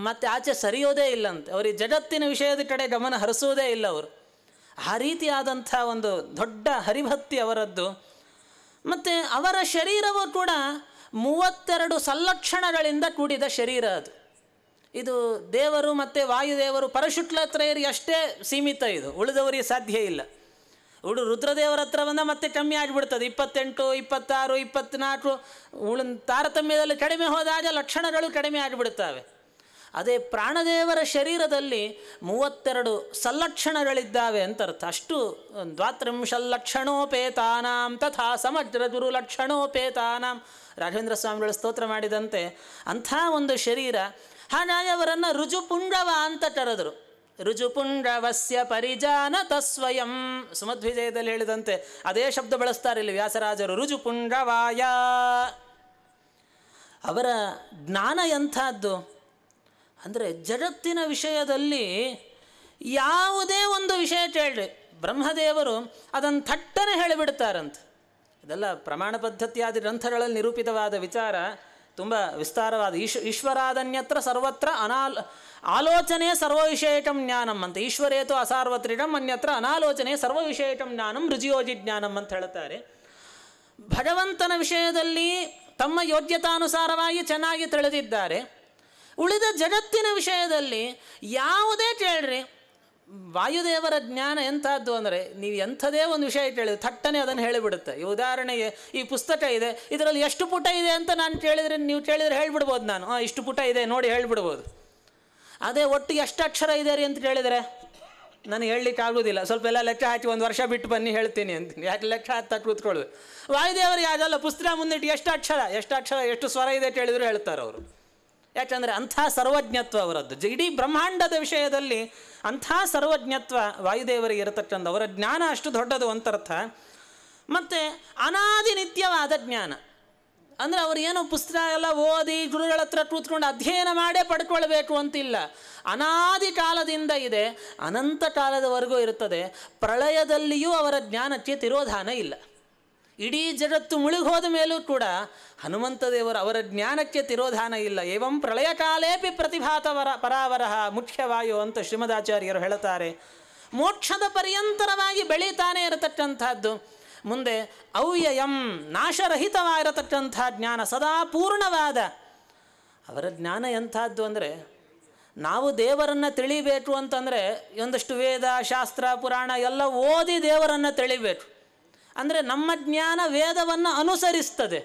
ಮತ್ತೆ ಆಚೆ ಸರಿಯೋದೇ ಇಲ್ಲಂತೆ. ಅವರಿಗೆ ಜಗತ್ತಿನ ವಿಷಯದ ಕಡೆ ಗಮನ ಹರಿಸುವುದೇ ಇಲ್ಲ ಅವರು. ಆ ರೀತಿಯಾದಂಥ ಒಂದು ದೊಡ್ಡ ಹರಿಭಕ್ತಿ ಅವರದ್ದು. ಮತ್ತು ಅವರ ಶರೀರವೂ ಕೂಡ 32 ಸಲ್ಲಕ್ಷಣಗಳಿಂದ ಕೂಡಿದ ಶರೀರ ಅದು. ಇದು ದೇವರು ಮತ್ತು ವಾಯುದೇವರು ಪರಶುಕ್ಲತ್ರಯರಿಗೆ ಅಷ್ಟೇ ಸೀಮಿತ, ಇದು ಉಳಿದವರಿಗೆ ಸಾಧ್ಯ ಇಲ್ಲ. ರುದ್ರದೇವರ ಹತ್ರ ಬಂದ ಮತ್ತೆ ಕಮ್ಮಿ ಆಗಿಬಿಡ್ತದೆ, 28, 26, 24 ತಾರತಮ್ಯದಲ್ಲಿ ಕಡಿಮೆ ಹೋದಾಗ ಲಕ್ಷಣಗಳು ಕಡಿಮೆ ಆಗಿಬಿಡ್ತವೆ. ಅದೇ ಪ್ರಾಣದೇವರ ಶರೀರದಲ್ಲಿ 32 ಸಲ್ಲಕ್ಷಣಗಳಿದ್ದಾವೆ ಅಂತ ಅರ್ಥ. ಅಷ್ಟು 23 ತಥಾ ಸಮಗ್ರ ಗುರು ಲಕ್ಷಣೋಪೇತಾನಾಂ ರಾಘವೇಂದ್ರ ಸ್ವಾಮಿಗಳು ಸ್ತೋತ್ರ ಮಾಡಿದಂತೆ ಅಂಥ ಒಂದು ಶರೀರ. ಹಾಗಾಗಿ ಅವರನ್ನು ರುಜುಪುಂಡವ ಅಂತ ಕರೆದರು. ರುಜುಪುಂಡವಸ್ಯ ಪರಿಜಾನತ ಸ್ವಯಂ, ಸುಮಧ್ವಿಜಯದಲ್ಲಿ ಹೇಳಿದಂತೆ ಅದೇ ಶಬ್ದ ಬಳಸ್ತಾರೆ ಇಲ್ಲಿ ವ್ಯಾಸರಾಜರು, ರುಜುಪುಂಡವಾಯ. ಅವರ ಜ್ಞಾನ ಎಂಥದ್ದು ಅಂದರೆ ಜಗತ್ತಿನ ವಿಷಯದಲ್ಲಿ ಯಾವುದೇ ಒಂದು ವಿಷಯ ಕೇಳ್ರಿ, ಬ್ರಹ್ಮದೇವರು ಅದನ್ನು ಥಟ್ಟನೆ ಹೇಳಿಬಿಡ್ತಾರಂತೆ. ಇದೆಲ್ಲ ಪ್ರಮಾಣ ಪದ್ಧತಿಯಾದ ಗ್ರಂಥಗಳಲ್ಲಿ ನಿರೂಪಿತವಾದ ವಿಚಾರ, ತುಂಬ ವಿಸ್ತಾರವಾದ. ಈಶ್ವರಾದನ್ಯತ್ರ ಸರ್ವತ್ರ ಆಲೋಚನೆ ಸರ್ವವಿಷಯಕಂ ಜ್ಞಾನಂ ಅಂತ. ಈಶ್ವರೇತು ಅಸಾರ್ವತ್ರಿಕಂ ಅನ್ಯತ್ರ ಅನಾಲೋಚನೆ ಸರ್ವವಿಷಯಕಂ ಜ್ಞಾನಂ ರುಜಿಯೋಜಿ ಜ್ಞಾನಂ ಅಂತ ಹೇಳ್ತಾರೆ. ಭಗವಂತನ ವಿಷಯದಲ್ಲಿ ತಮ್ಮ ಯೋಗ್ಯತಾನುಸಾರವಾಗಿ ಚೆನ್ನಾಗಿ ತಿಳಿದಿದ್ದಾರೆ. ಉಳಿದ ಜಗತ್ತಿನ ವಿಷಯದಲ್ಲಿ ಯಾವುದೇ ಕೇಳ್ರಿ, ವಾಯುದೇವರ ಜ್ಞಾನ ಎಂಥದ್ದು ಅಂದರೆ ನೀವು ಎಂಥದೇ ಒಂದು ವಿಷಯ ಕೇಳಿದ್ರೆ ಥಟ್ಟನೆ ಅದನ್ನು ಹೇಳಿಬಿಡುತ್ತೆ. ಈ ಉದಾಹರಣೆಗೆ ಈ ಪುಸ್ತಕ ಇದೆ, ಇದರಲ್ಲಿ ಎಷ್ಟು ಪುಟ ಇದೆ ಅಂತ ನಾನು ಕೇಳಿದರೆ, ನೀವು ಕೇಳಿದರೆ ಹೇಳಿಬಿಡ್ಬೋದು, ನಾನು ಇಷ್ಟು ಪುಟ ಇದೆ ನೋಡಿ ಹೇಳಿಬಿಡ್ಬೋದು. ಅದೇ ಒಟ್ಟು ಎಷ್ಟು ಅಕ್ಷರ ಇದೆ ರೀ ಅಂತ ಕೇಳಿದರೆ ನನಗೆ ಹೇಳಲಿಕ್ಕೆ ಆಗೋದಿಲ್ಲ. ಸ್ವಲ್ಪ ಎಲ್ಲ ಲೆಕ್ಕ ಹಾಕಿ ಒಂದು ವರ್ಷ ಬಿಟ್ಟು ಬನ್ನಿ ಹೇಳ್ತೀನಿ ಅಂತೀನಿ. ಯಾಕೆ ಲೆಕ್ಕ ಹಾಕಿ ಕೂತ್ಕೊಳ್ಳೋದು. ವಾಯುದೇವರಿಗೆ ಅದಲ್ಲ, ಪುಸ್ತಕ ಮುಂದಿಟ್ಟು ಎಷ್ಟು ಅಕ್ಷರ ಎಷ್ಟು ಸ್ವರ ಇದೆ ಕೇಳಿದ್ರು ಹೇಳ್ತಾರೆ ಅವರು. ಯಾಕಂದರೆ ಅಂಥ ಸರ್ವಜ್ಞತ್ವ ಅವರದ್ದು. ಇಡೀ ಬ್ರಹ್ಮಾಂಡದ ವಿಷಯದಲ್ಲಿ ಅಂಥ ಸರ್ವಜ್ಞತ್ವ ವಾಯುದೇವರಿಗೆ ಇರತಕ್ಕಂಥ ಅವರ ಜ್ಞಾನ ಅಷ್ಟು ದೊಡ್ಡದು ಅಂತರ್ಥ. ಮತ್ತು ಅನಾದಿ ನಿತ್ಯವಾದ ಜ್ಞಾನ ಅಂದರೆ ಅವರು ಏನೋ ಪುಸ್ತಕ ಎಲ್ಲ ಓದಿ ಗುರುಗಳ ಹತ್ರ ಕೂತ್ಕೊಂಡು ಅಧ್ಯಯನ ಮಾಡೇ ಪಡ್ಕೊಳ್ಬೇಕು ಅಂತಿಲ್ಲ. ಅನಾದಿ ಕಾಲದಿಂದ ಇದೆ, ಅನಂತ ಕಾಲದವರೆಗೂ ಇರುತ್ತದೆ. ಪ್ರಳಯದಲ್ಲಿಯೂ ಅವರ ಜ್ಞಾನಕ್ಕೆ ತಿರೋಧಾನ ಇಲ್ಲ. ಇಡೀ ಜಗತ್ತು ಮುಳುಗೋದ ಮೇಲೂ ಕೂಡ ಹನುಮಂತ ದೇವರು ಅವರ ಜ್ಞಾನಕ್ಕೆ ತಿರೋಧಾನ ಇಲ್ಲ. ಏವಂ ಪ್ರಳಯ ಕಾಲೇಪಿ ಪ್ರತಿಭಾತವರ ಪರಾವರಹ ಮುಖ್ಯವಾಯು ಅಂತ ಶ್ರೀಮದಾಚಾರ್ಯರು ಹೇಳುತ್ತಾರೆ. ಮೋಕ್ಷದ ಪರ್ಯಂತರವಾಗಿ ಬೆಳೀತಾನೆ ಇರತಕ್ಕಂಥದ್ದು. ಮುಂದೆ ಅವ್ಯಯಂ ನಾಶರಹಿತವಾಗಿರತಕ್ಕಂಥ ಜ್ಞಾನ, ಸದಾ ಪೂರ್ಣವಾದ ಅವರ ಜ್ಞಾನ ಎಂಥದ್ದು ಅಂದರೆ, ನಾವು ದೇವರನ್ನು ತಿಳಿಬೇಕು ಅಂತಂದರೆ ಒಂದಷ್ಟು ವೇದ ಶಾಸ್ತ್ರ ಪುರಾಣ ಎಲ್ಲ ಓದಿ ದೇವರನ್ನು ತಿಳಿಬೇಕು. ಅಂದರೆ ನಮ್ಮ ಜ್ಞಾನ ವೇದವನ್ನು ಅನುಸರಿಸ್ತದೆ.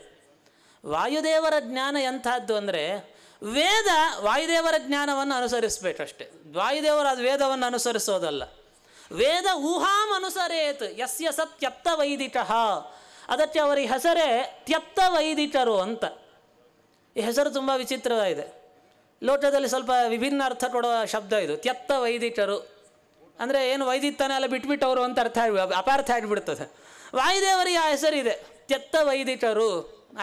ವಾಯುದೇವರ ಜ್ಞಾನ ಎಂಥದ್ದು ಅಂದರೆ, ವೇದ ವಾಯುದೇವರ ಜ್ಞಾನವನ್ನು ಅನುಸರಿಸಬೇಕಷ್ಟೆ. ವಾಯುದೇವರು ಅದು ವೇದವನ್ನು ಅನುಸರಿಸೋದಲ್ಲ. ವೇದ ಊಹಾಂ ಅನುಸರೇತ್ ಯಸ್ಯ ಸತ್ ತ್ಯಕ್ತ ವೈದಿಕಃ. ಅದಕ್ಕೆ ಅವರಿಗೆ ಹೆಸರೇ ತ್ಯಕ್ತ ವೈದಿಕರು ಅಂತ. ಈ ಹೆಸರು ತುಂಬ ವಿಚಿತ್ರವಾಗಿದೆ. ಲೋಕದಲ್ಲಿ ಸ್ವಲ್ಪ ವಿಭಿನ್ನ ಅರ್ಥ ಕೊಡುವ ಶಬ್ದ ಇದು. ತ್ಯಕ್ತ ವೈದಿಕರು ಅಂದರೆ ಏನು, ವೈದಿಕತನ ಎಲ್ಲ ಬಿಟ್ಬಿಟ್ಟವರು ಅಂತ ಅರ್ಥ ಅಪಾರ್ಥ ಆಗಿಬಿಡ್ತದೆ. ವಾಯುದೇವರಿಗೆ ಆ ಹೆಸರಿದೆ, ತ್ಯಕ್ತ ವೈದಿಕರು.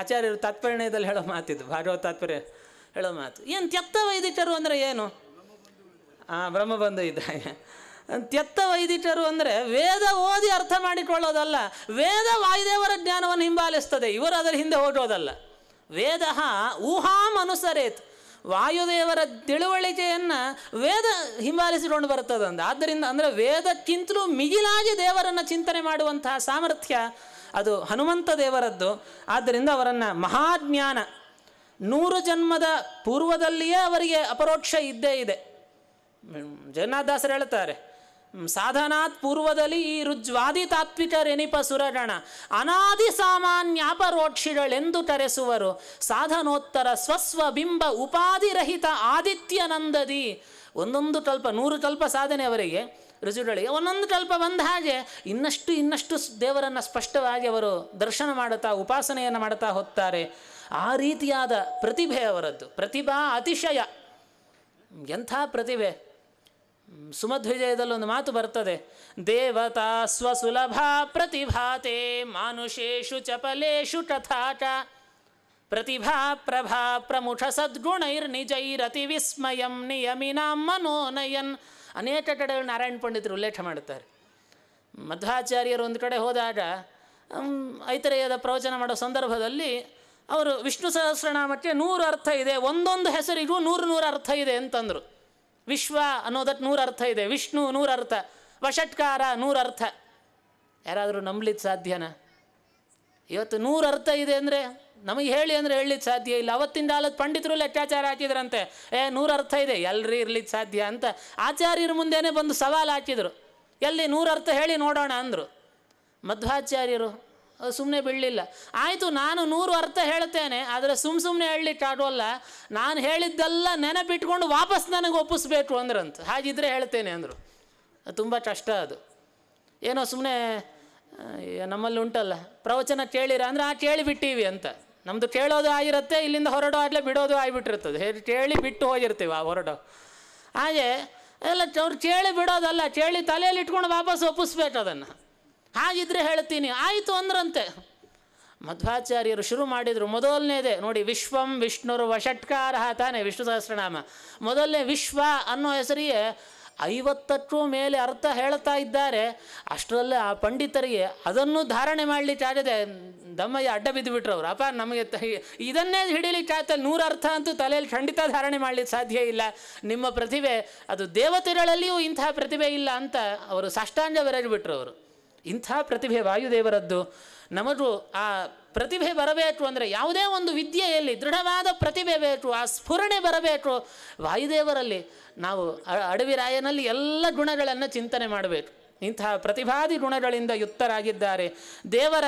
ಆಚಾರ್ಯರು ತಾತ್ಪರ್ಯದಲ್ಲಿ ಹೇಳೋ ಮಾತಿದ್ದು, ಭಾಗವತ ತಾತ್ಪರ್ಯ ಹೇಳೋ ಮಾತು. ಏನು ತ್ಯಕ್ತ ವೈದಿಕರು ಅಂದರೆ ಏನು? ಬ್ರಹ್ಮಬಂಧು ಇದ್ದಾಗೆ. ತ್ಯಕ್ತ ವೈದಿಕರು ಅಂದರೆ ವೇದ ಓದಿ ಅರ್ಥ ಮಾಡಿಕೊಳ್ಳೋದಲ್ಲ, ವೇದ ವಾಯುದೇವರ ಜ್ಞಾನವನ್ನು ಹಿಂಬಾಲಿಸ್ತದೆ, ಇವರು ಅದರ ಹಿಂದೆ ಹೋಗೋದಲ್ಲ. ವೇದ ಊಹಾಂ ಅನುಸರೇತ್, ವಾಯುದೇವರ ತಿಳುವಳಿಕೆಯನ್ನು ವೇದ ಹಿಂಬಾಲಿಸಿಕೊಂಡು ಬರ್ತದಂದ. ಆದ್ದರಿಂದ ಅಂದರೆ ವೇದಕ್ಕಿಂತಲೂ ಮಿಗಿಲಾಗಿ ದೇವರನ್ನು ಚಿಂತನೆ ಮಾಡುವಂತಹ ಸಾಮರ್ಥ್ಯ ಅದು ಹನುಮಂತ ದೇವರದ್ದು. ಆದ್ದರಿಂದ ಅವರನ್ನು ಮಹಾಜ್ಞಾನ 100 ಜನ್ಮದ ಪೂರ್ವದಲ್ಲಿಯೇ ಅವರಿಗೆ ಅಪರೋಕ್ಷ ಇದ್ದೇ ಇದೆ. ಜಗನ್ನಾಥದಾಸರು ಹೇಳ್ತಾರೆ, ಸಾಧನಾತ್ ಪೂರ್ವದಲ್ಲಿ ಈ ರುಜ್ವಾದಿ ತಾತ್ವಿಕರೆನಿಪ ಸುರಗಣ ಅನಾದಿ ಸಾಮಾನ್ಯಾಪರೋಕ್ಷಿಗಳೆಂದು ತರೆಸುವರು ಸಾಧನೋತ್ತರ ಸ್ವಸ್ವ ಬಿಂಬ ಉಪಾಧಿರಹಿತ ಆದಿತ್ಯನಂದದಿ. ಒಂದೊಂದು ಕಲ್ಪ 100 ಕಲ್ಪ ಸಾಧನೆ ಅವರಿಗೆ ಋಷಿಗಳಿಗೆ, ಒಂದೊಂದು ಕಲ್ಪ ಬಂದ ಹಾಗೆ ಇನ್ನಷ್ಟು ದೇವರನ್ನು ಸ್ಪಷ್ಟವಾಗಿ ಅವರು ದರ್ಶನ ಮಾಡುತ್ತಾ ಉಪಾಸನೆಯನ್ನು ಮಾಡುತ್ತಾ ಹೋಗ್ತಾರೆ. ಆ ರೀತಿಯಾದ ಪ್ರತಿಭೆ ಅವರದ್ದು, ಪ್ರತಿಭಾ ಅತಿಶಯ. ಎಂಥ ಪ್ರತಿಭೆ! ಸುಮಧ್ವಿಜಯದಲ್ಲಿ ಒಂದು ಮಾತು ಬರ್ತದೆ, ದೇವತಾ ಸ್ವಸುಲಭ ಪ್ರತಿಭಾತೆ ಮಾನುಷೇಷು ಚಪಲೇಷು ತಥಾಚ ಪ್ರತಿಭಾ ಪ್ರಭಾ ಪ್ರಮುಖ ಸದ್ಗುಣೈರ್ನಿಜೈರತಿ ವಿಸ್ಮಯಂ ನಿಯಮಿನಾಂ ಮನೋನಯನ್. ಅನೇಕ ಕಡೆಗಳು ನಾರಾಯಣ ಪಂಡಿತರು ಉಲ್ಲೇಖ ಮಾಡುತ್ತಾರೆ. ಮಧ್ವಾಚಾರ್ಯರು ಒಂದು ಕಡೆ ಹೋದಾಗ ಐತರೇಯದ ಪ್ರವಚನ ಮಾಡೋ ಸಂದರ್ಭದಲ್ಲಿ ಅವರು ವಿಷ್ಣು ಸಹಸ್ರನಾಮಕ್ಕೆ 100 ಅರ್ಥ ಇದೆ, ಒಂದೊಂದು ಹೆಸರಿಗೂ 100 ಅರ್ಥ ಇದೆ ಅಂತಂದರು. ವಿಶ್ವ ಅನ್ನೋದಕ್ಕೆ 100 ಅರ್ಥ ಇದೆ, ವಿಷ್ಣು 100 ಅರ್ಥ, ವಷಟ್ಕಾರ 100 ಅರ್ಥ. ಯಾರಾದರೂ ನಂಬಲಿಕ್ಕೆ ಸಾಧ್ಯನಾ? ಇವತ್ತು 100 ಅರ್ಥ ಇದೆ ಅಂದರೆ ನಮಗೆ ಹೇಳಿ ಅಂದರೆ ಹೇಳಲಿಕ್ಕೆ ಸಾಧ್ಯ ಇಲ್ಲ. ಅವತ್ತಿನ ಕಾಲದ ಪಂಡಿತರು ಲೆಕ್ಕಾಚಾರ ಹಾಕಿದ್ರಂತೆ, 100 ಅರ್ಥ ಇದೆ ಎಲ್ಲರೂ ಇರ್ಲಿಕ್ಕೆ ಸಾಧ್ಯ ಅಂತ ಆಚಾರ್ಯರ ಮುಂದೆನೇ ಬಂದು ಸವಾಲು ಹಾಕಿದರು. ಎಲ್ಲಿ 100 ಅರ್ಥ ಹೇಳಿ ನೋಡೋಣ ಅಂದರು. ಮಧ್ವಾಚಾರ್ಯರು ಸುಮ್ಮನೆ ಬಿಡಲಿಲ್ಲ. ಆಯಿತು, ನಾನು 100 ಅರ್ಥ ಹೇಳ್ತೇನೆ, ಆದರೆ ಸುಮ್ಮನೆ ಹೇಳಲಿಕ್ಕೆ ಆಗೋಲ್ಲ, ನಾನು ಹೇಳಿದ್ದೆಲ್ಲ ನೆನಪಿಟ್ಕೊಂಡು ವಾಪಸ್ ನನಗೆ ಒಪ್ಪಿಸ್ಬೇಕು ಅಂದ್ರಂತ. ಹಾಗಿದ್ರೆ ಹೇಳ್ತೇನೆ ಅಂದರು. ತುಂಬ ಕಷ್ಟ ಅದು. ಏನೋ ಸುಮ್ಮನೆ ನಮ್ಮಲ್ಲಿ ಉಂಟಲ್ಲ, ಪ್ರವಚನ ಕೇಳಿರ ಅಂದರೆ ಕೇಳಿಬಿಟ್ಟೀವಿ ಅಂತ. ನಮ್ಮದು ಕೇಳೋದು ಆಗಿರುತ್ತೆ, ಇಲ್ಲಿಂದ ಹೊರಡೋ ಆಗಲೇ ಬಿಡೋದು ಆಗಿಬಿಟ್ಟಿರ್ತದೆ. ಕೇಳಿ ಬಿಟ್ಟು ಹೋಗಿರ್ತೀವಿ ಆ ಹೊರಡೋ. ಹಾಗೆ ಎಲ್ಲ ಅವ್ರು ಕೇಳಿ ಬಿಡೋದಲ್ಲ, ಕೇಳಿ ತಲೆಯಲ್ಲಿ ಇಟ್ಕೊಂಡು ವಾಪಸ್ ಒಪ್ಪಿಸ್ಬೇಕು ಅದನ್ನು. ಹಾಗಿದ್ರೆ ಹೇಳ್ತೀನಿ ಆಯಿತು ಅಂದ್ರಂತೆ. ಮಧ್ವಾಚಾರ್ಯರು ಶುರು ಮಾಡಿದರು. ಮೊದಲನೇದೇ ನೋಡಿ, ವಿಶ್ವಂ ವಿಷ್ಣುರು ವಷಟ್ಕಾರ ತಾನೆ ವಿಷ್ಣು ಸಹಸ್ರನಾಮ. ಮೊದಲನೇ ವಿಶ್ವ ಅನ್ನೋ ಹೆಸರಿಗೆ 50ಕ್ಕೂ ಮೇಲೆ ಅರ್ಥ ಹೇಳ್ತಾ ಇದ್ದಾರೆ. ಅಷ್ಟರಲ್ಲೇ ಆ ಪಂಡಿತರಿಗೆ ಅದನ್ನು ಧಾರಣೆ ಮಾಡಲಿಕ್ಕೆ ಆಗದೆ ದಮ್ಮಯ್ಯ ಅಡ್ಡ ಬಿದ್ದುಬಿಟ್ರು ಅವರು. ಅಪ್ಪ ನಮಗೆ ಇದನ್ನೇ ಹಿಡೀಲಿಕ್ಕೆ ಆಗ್ತದೆ, 100 ಅರ್ಥ ಅಂತೂ ತಲೆಯಲ್ಲಿ ಖಂಡಿತ ಧಾರಣೆ ಮಾಡಲಿಕ್ಕೆ ಸಾಧ್ಯ ಇಲ್ಲ. ನಿಮ್ಮ ಪ್ರತಿಭೆ ಅದು ದೇವತೆಗಳಲ್ಲಿಯೂ ಇಂತಹ ಪ್ರತಿಭೆ ಇಲ್ಲ ಅಂತ ಅವರು ಸಾಷ್ಟಾಂಗ ಬೆರಗಿಬಿಟ್ರು ಅವರು. ಇಂಥ ಪ್ರತಿಭೆ ವಾಯುದೇವರದ್ದು. ನಮಗೂ ಆ ಪ್ರತಿಭೆ ಬರಬೇಕು ಅಂದರೆ ಯಾವುದೇ ಒಂದು ವಿದ್ಯೆಯಲ್ಲಿ ದೃಢವಾದ ಪ್ರತಿಭೆ ಬೇಕು, ಆ ಸ್ಫುರಣೆ ಬರಬೇಕು. ವಾಯುದೇವರಲ್ಲಿ ನಾವು ಅಡವಿರಾಯನಲ್ಲಿ ಎಲ್ಲ ಗುಣಗಳನ್ನು ಚಿಂತನೆ ಮಾಡಬೇಕು. ಇಂತಹ ಪ್ರತಿಭಾದಿ ಗುಣಗಳಿಂದ ಯುಕ್ತರಾಗಿದ್ದಾರೆ, ದೇವರ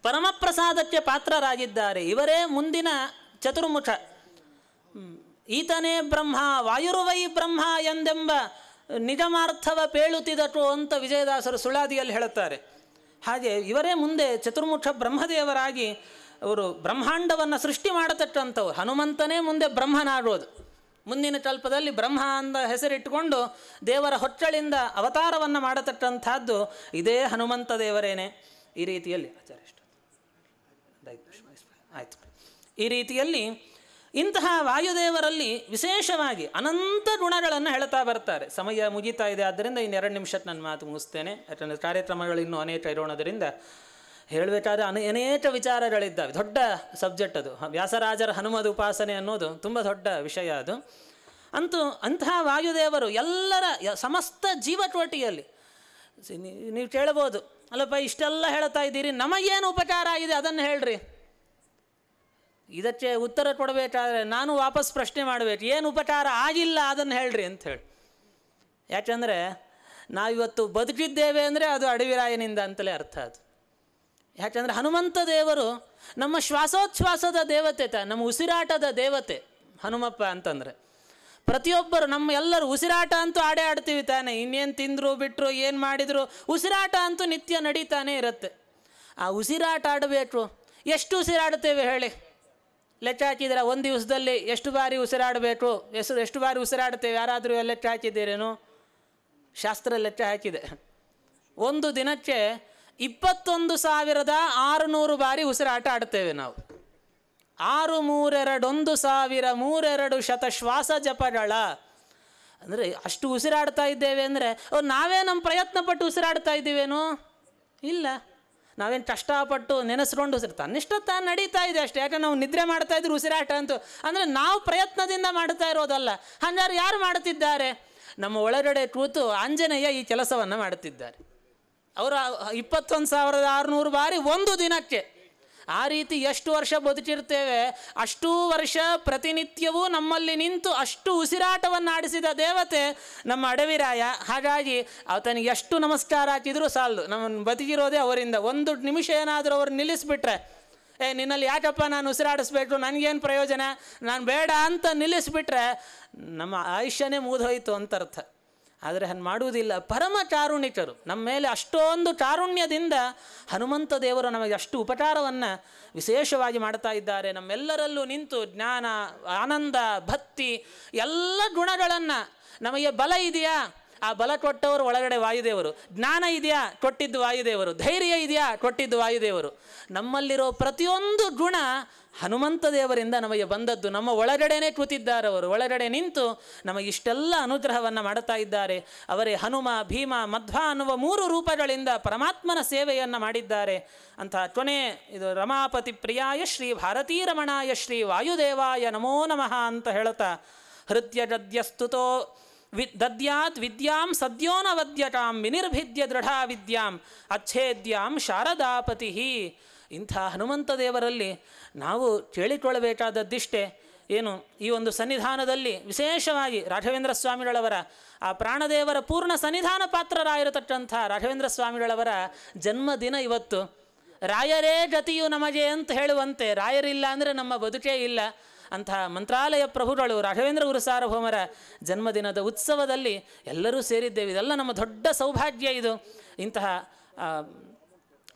ಪರಮಪ್ರಸಾದಕ್ಕೆ ಪಾತ್ರರಾಗಿದ್ದಾರೆ. ಇವರೇ ಮುಂದಿನ ಚತುರ್ಮುಖ. ಈತನೇ ಬ್ರಹ್ಮ ವಾಯುರ್ವೈ ಬ್ರಹ್ಮ ಎಂದೆಂಬ ನಿಜಮಾರ್ಥವ ಪೇಳುತ್ತಿದಟು ಅಂತ ವಿಜಯದಾಸರು ಸುಳಾದಿಯಲ್ಲಿ ಹೇಳುತ್ತಾರೆ. ಹಾಗೆ ಇವರೇ ಮುಂದೆ ಚತುರ್ಮುಖ ಬ್ರಹ್ಮದೇವರಾಗಿ ಅವರು ಬ್ರಹ್ಮಾಂಡವನ್ನು ಸೃಷ್ಟಿ ಮಾಡತಕ್ಕಂಥವ್ರು. ಹನುಮಂತನೇ ಮುಂದೆ ಬ್ರಹ್ಮನಾಗೋದು. ಮುಂದಿನ ಕಲ್ಪದಲ್ಲಿ ಬ್ರಹ್ಮ ಅಂದ ಹೆಸರಿಟ್ಟುಕೊಂಡು ದೇವರ ಹೊಚ್ಚಳಿಂದ ಅವತಾರವನ್ನು ಮಾಡತಕ್ಕಂಥದ್ದು ಇದೇ ಹನುಮಂತ ದೇವರೇನೆ. ಈ ರೀತಿಯಲ್ಲಿ ಆಯಿತು. ಈ ರೀತಿಯಲ್ಲಿ ಇಂತಹ ವಾಯುದೇವರಲ್ಲಿ ವಿಶೇಷವಾಗಿ ಅನಂತ ಗುಣಗಳನ್ನು ಹೇಳ್ತಾ ಬರ್ತಾರೆ. ಸಮಯ ಮುಗೀತಾ ಇದೆ, ಆದ್ದರಿಂದ ಇನ್ನು 2 ನಿಮಿಷಕ್ಕೆ ನನ್ನ ಮಾತು ಮುಗಿಸ್ತೇನೆ. ಯಾಕಂದರೆ ಕಾರ್ಯಕ್ರಮಗಳು ಇನ್ನೂ ಅನೇಕ ಇರೋಣದರಿಂದ ಹೇಳಬೇಕಾದ್ರೆ ಅನೇಕ ವಿಚಾರಗಳಿದ್ದಾವೆ. ದೊಡ್ಡ ಸಬ್ಜೆಕ್ಟ್ ಅದು. ವ್ಯಾಸರಾಜರ ಹನುಮದ ಉಪಾಸನೆ ಅನ್ನೋದು ತುಂಬ ದೊಡ್ಡ ವಿಷಯ ಅದು. ಅಂತೂ ಅಂತಹ ವಾಯುದೇವರು ಎಲ್ಲರ ಸಮಸ್ತ ಜೀವಕೋಟಿಯಲ್ಲಿ ನೀವು ಕೇಳ್ಬೋದು, ಅಲ್ಲಪ್ಪ ಇಷ್ಟೆಲ್ಲ ಹೇಳ್ತಾ ಇದ್ದೀರಿ, ನಮಗೇನು ಉಪಕಾರ ಆಗಿದೆ ಅದನ್ನು ಹೇಳ್ರಿ. ಇದಕ್ಕೆ ಉತ್ತರ ಕೊಡಬೇಕಾದ್ರೆ ನಾನು ವಾಪಸ್ ಪ್ರಶ್ನೆ ಮಾಡಬೇಕು, ಏನು ಉಪಕಾರ ಆಗಿಲ್ಲ ಅದನ್ನು ಹೇಳ್ರಿ ಅಂತ ಹೇಳಿ. ಯಾಕೆಂದರೆ ನಾವಿವತ್ತು ಬದುಕಿದ್ದೇವೆ ಅಂದರೆ ಅದು ಅಡವಿರಾಯನಿಂದ ಅಂತಲೇ ಅರ್ಥ ಅದು. ಯಾಕೆಂದರೆ ಹನುಮಂತ ದೇವರು ನಮ್ಮ ಶ್ವಾಸೋಚ್ಛ್ವಾಸದ ದೇವತೆ, ನಮ್ಮ ಉಸಿರಾಟದ ದೇವತೆ ಹನುಮಪ್ಪ ಅಂತಂದರೆ. ಪ್ರತಿಯೊಬ್ಬರು ನಮ್ಮ ಎಲ್ಲರೂ ಉಸಿರಾಟ ಅಂತೂ ಆಡೇ ಆಡ್ತೀವಿ ತಾನೆ. ಇನ್ನೇನು ತಿಂದರು ಬಿಟ್ಟರು ಏನು ಮಾಡಿದರು ಉಸಿರಾಟ ಅಂತೂ ನಿತ್ಯ ನಡೀತಾನೆ ಇರುತ್ತೆ. ಆ ಉಸಿರಾಟ ಆಡಬೇಕು. ಎಷ್ಟು ಉಸಿರಾಡ್ತೇವೆ ಹೇಳಿ? ಲೆಕ್ಕ ಹಾಕಿದ್ರೆ ಒಂದು ದಿವಸದಲ್ಲಿ ಎಷ್ಟು ಬಾರಿ ಉಸಿರಾಡಬೇಕು, ಎಷ್ಟು ಬಾರಿ ಉಸಿರಾಡ್ತೇವೆ? ಯಾರಾದರೂ ಲೆಕ್ಕ ಹಾಕಿದ್ದೀರೇನು? ಶಾಸ್ತ್ರ ಲೆಕ್ಕ ಹಾಕಿದೆ. ಒಂದು ದಿನಕ್ಕೆ 21,600 ಬಾರಿ ಉಸಿರಾಟ ಆಡ್ತೇವೆ ನಾವು. 632,1,032 ಶ್ವಾಸ ಜಪಗಳ ಅಂದರೆ ಅಷ್ಟು ಉಸಿರಾಡ್ತಾ ಇದ್ದೇವೆ ಅಂದರೆ ನಾವೇ ನಮ್ಮ ಪ್ರಯತ್ನ ಪಟ್ಟು ಉಸಿರಾಡ್ತಾ ಇದ್ದೀವೇನೋ? ಇಲ್ಲ. ನಾವೇನು ಕಷ್ಟಪಟ್ಟು ನೆನೆಸ್ಕೊಂಡು ತನ್ನಿಷ್ಟ ತಾನು ನಡೀತಾ ಇದೆ ಅಷ್ಟೇ. ಯಾಕಂದ್ರೆ ನಾವು ನಿದ್ರೆ ಮಾಡ್ತಾ ಇದ್ರು ಉಸಿರಾಟ ಅಂತೂ ಅಂದರೆ ನಾವು ಪ್ರಯತ್ನದಿಂದ ಮಾಡ್ತಾ ಇರೋದಲ್ಲ. ಹಾಗಾದ್ರೆ ಯಾರು ಮಾಡುತ್ತಿದ್ದಾರೆ? ನಮ್ಮ ಒಳಗಡೆ ಕೂತು ಆಂಜನೇಯ ಈ ಕೆಲಸವನ್ನು ಮಾಡುತ್ತಿದ್ದಾರೆ. ಅವರು 21,600 ಬಾರಿ ಒಂದು ದಿನಕ್ಕೆ. ಆ ರೀತಿ ಎಷ್ಟು ವರ್ಷ ಬದುಕಿರ್ತೇವೆ, ಅಷ್ಟೂ ವರ್ಷ ಪ್ರತಿನಿತ್ಯವೂ ನಮ್ಮಲ್ಲಿ ನಿಂತು ಅಷ್ಟು ಉಸಿರಾಟವನ್ನು ಆಡಿಸಿದ ದೇವತೆ ನಮ್ಮ ಅಡವಿರಾಯ. ಹಾಗಾಗಿ ಆತನಿಗೆ ಎಷ್ಟು ನಮಸ್ಕಾರ ಹಾಕಿದರೂ ಸಾಲದು. ನಮ್ಮನ್ನು ಬದುಕಿರೋದೇ ಅವರಿಂದ. ಒಂದು ನಿಮಿಷ ಏನಾದರೂ ಅವ್ರು ನಿಲ್ಲಿಸ್ಬಿಟ್ರೆ, ನಿನ್ನಲ್ಲಿ ಯಾಕಪ್ಪ ನಾನು ಉಸಿರಾಡಿಸ್ಬೇಕು, ನನಗೇನು ಪ್ರಯೋಜನ, ನಾನು ಬೇಡ ಅಂತ ನಿಲ್ಲಿಸ್ಬಿಟ್ರೆ ನಮ್ಮ ಆಯುಷ್ಯನೇ ಮುಗಿದೋಯ್ತು ಅಂತ ಅರ್ಥ. ಆದರೆ ಹಂಗೆ ಮಾಡುವುದಿಲ್ಲ. ಪರಮ ಕಾರುಣಿಕರು ನಮ್ಮ ಮೇಲೆ ಅಷ್ಟೊಂದು ಕಾರುಣ್ಯದಿಂದ ಹನುಮಂತ ದೇವರು ನಮಗೆ ಅಷ್ಟು ಉಪಕಾರವನ್ನು ವಿಶೇಷವಾಗಿ ಮಾಡ್ತಾ ಇದ್ದಾರೆ. ನಮ್ಮೆಲ್ಲರಲ್ಲೂ ನಿಂತು ಜ್ಞಾನ, ಆನಂದ, ಭಕ್ತಿ ಎಲ್ಲ ಗುಣಗಳನ್ನು, ನಮಗೆ ಬಲ ಇದೆಯಾ, ಆ ಬಲ ಕೊಟ್ಟವರು ಒಳಗಡೆ ವಾಯುದೇವರು. ಜ್ಞಾನ ಇದೆಯಾ, ಕೊಟ್ಟಿದ್ದು ವಾಯುದೇವರು. ಧೈರ್ಯ ಇದೆಯಾ, ಕೊಟ್ಟಿದ್ದು ವಾಯುದೇವರು. ನಮ್ಮಲ್ಲಿರೋ ಪ್ರತಿಯೊಂದು ಗುಣ ಹನುಮಂತ ದೇವರಿಂದ ನಮಗೆ ಬಂದದ್ದು. ನಮ್ಮ ಒಳಗಡೆನೇ ಕೂತಿದ್ದಾರೆ ಅವರು. ಒಳಗಡೆ ನಿಂತು ನಮಗಿಷ್ಟೆಲ್ಲ ಅನುಗ್ರಹವನ್ನು ಮಾಡುತ್ತಾ ಇದ್ದಾರೆ. ಅವರೇ ಹನುಮ, ಭೀಮ, ಮಧ್ವ ಅನ್ನುವ 3 ರೂಪಗಳಿಂದ ಪರಮಾತ್ಮನ ಸೇವೆಯನ್ನು ಮಾಡಿದ್ದಾರೆ ಅಂತ. ಕೊನೆ ಇದು ರಮಾಪತಿ ಪ್ರಿಯಾಯ ಶ್ರೀ ಭಾರತೀ ರಮಣಾಯ ಶ್ರೀ ವಾಯುದೇವಾಯ ನಮೋ ನಮಃ ಅಂತ ಹೇಳುತ್ತಾ, ಹೃದಯ ಗದ್ಯಸ್ತುತೋ ದದ್ಯಾತ್ ವಿದ್ಯಾಂ ಸದ್ಯೋನವದ್ಯತಾಂ ವಿನಿರ್ಭಿದ್ಯ ದೃಢಾ ವಿದ್ಯಾಂ ಅಚ್ಛೇದ್ಯಾಂ ಶಾರದಾಪತಿ. ಇಂಥ ಹನುಮಂತ ದೇವರಲ್ಲಿ ನಾವು ಕೇಳಿಕೊಳ್ಳಬೇಕಾದದ್ದಿಷ್ಟೇ. ಏನು ಈ ಒಂದು ಸನ್ನಿಧಾನದಲ್ಲಿ ವಿಶೇಷವಾಗಿ ರಾಘವೇಂದ್ರ ಸ್ವಾಮಿಗಳವರ ಆ ಪ್ರಾಣದೇವರ ಪೂರ್ಣ ಸನ್ನಿಧಾನ ಪಾತ್ರರಾಗಿರತಕ್ಕಂಥ ರಾಘವೇಂದ್ರ ಸ್ವಾಮಿಗಳವರ ಜನ್ಮದಿನ ಇವತ್ತು. ರಾಯರೇ ಗತಿಯು ನಮಗೆ ಅಂತ ಹೇಳುವಂತೆ, ರಾಯರಿಲ್ಲ ಅಂದರೆ ನಮ್ಮ ಬದುಕೇ ಇಲ್ಲ. ಅಂತಹ ಮಂತ್ರಾಲಯ ಪ್ರಭುಗಳು ರಾಘವೇಂದ್ರ ಗುರು ಸಾರ್ವಭೌಮರ ಜನ್ಮದಿನದ ಉತ್ಸವದಲ್ಲಿ ಎಲ್ಲರೂ ಸೇರಿದ್ದೇವೆ. ಇದೆಲ್ಲ ನಮ್ಮ ದೊಡ್ಡ ಸೌಭಾಗ್ಯ. ಇದು ಇಂತಹ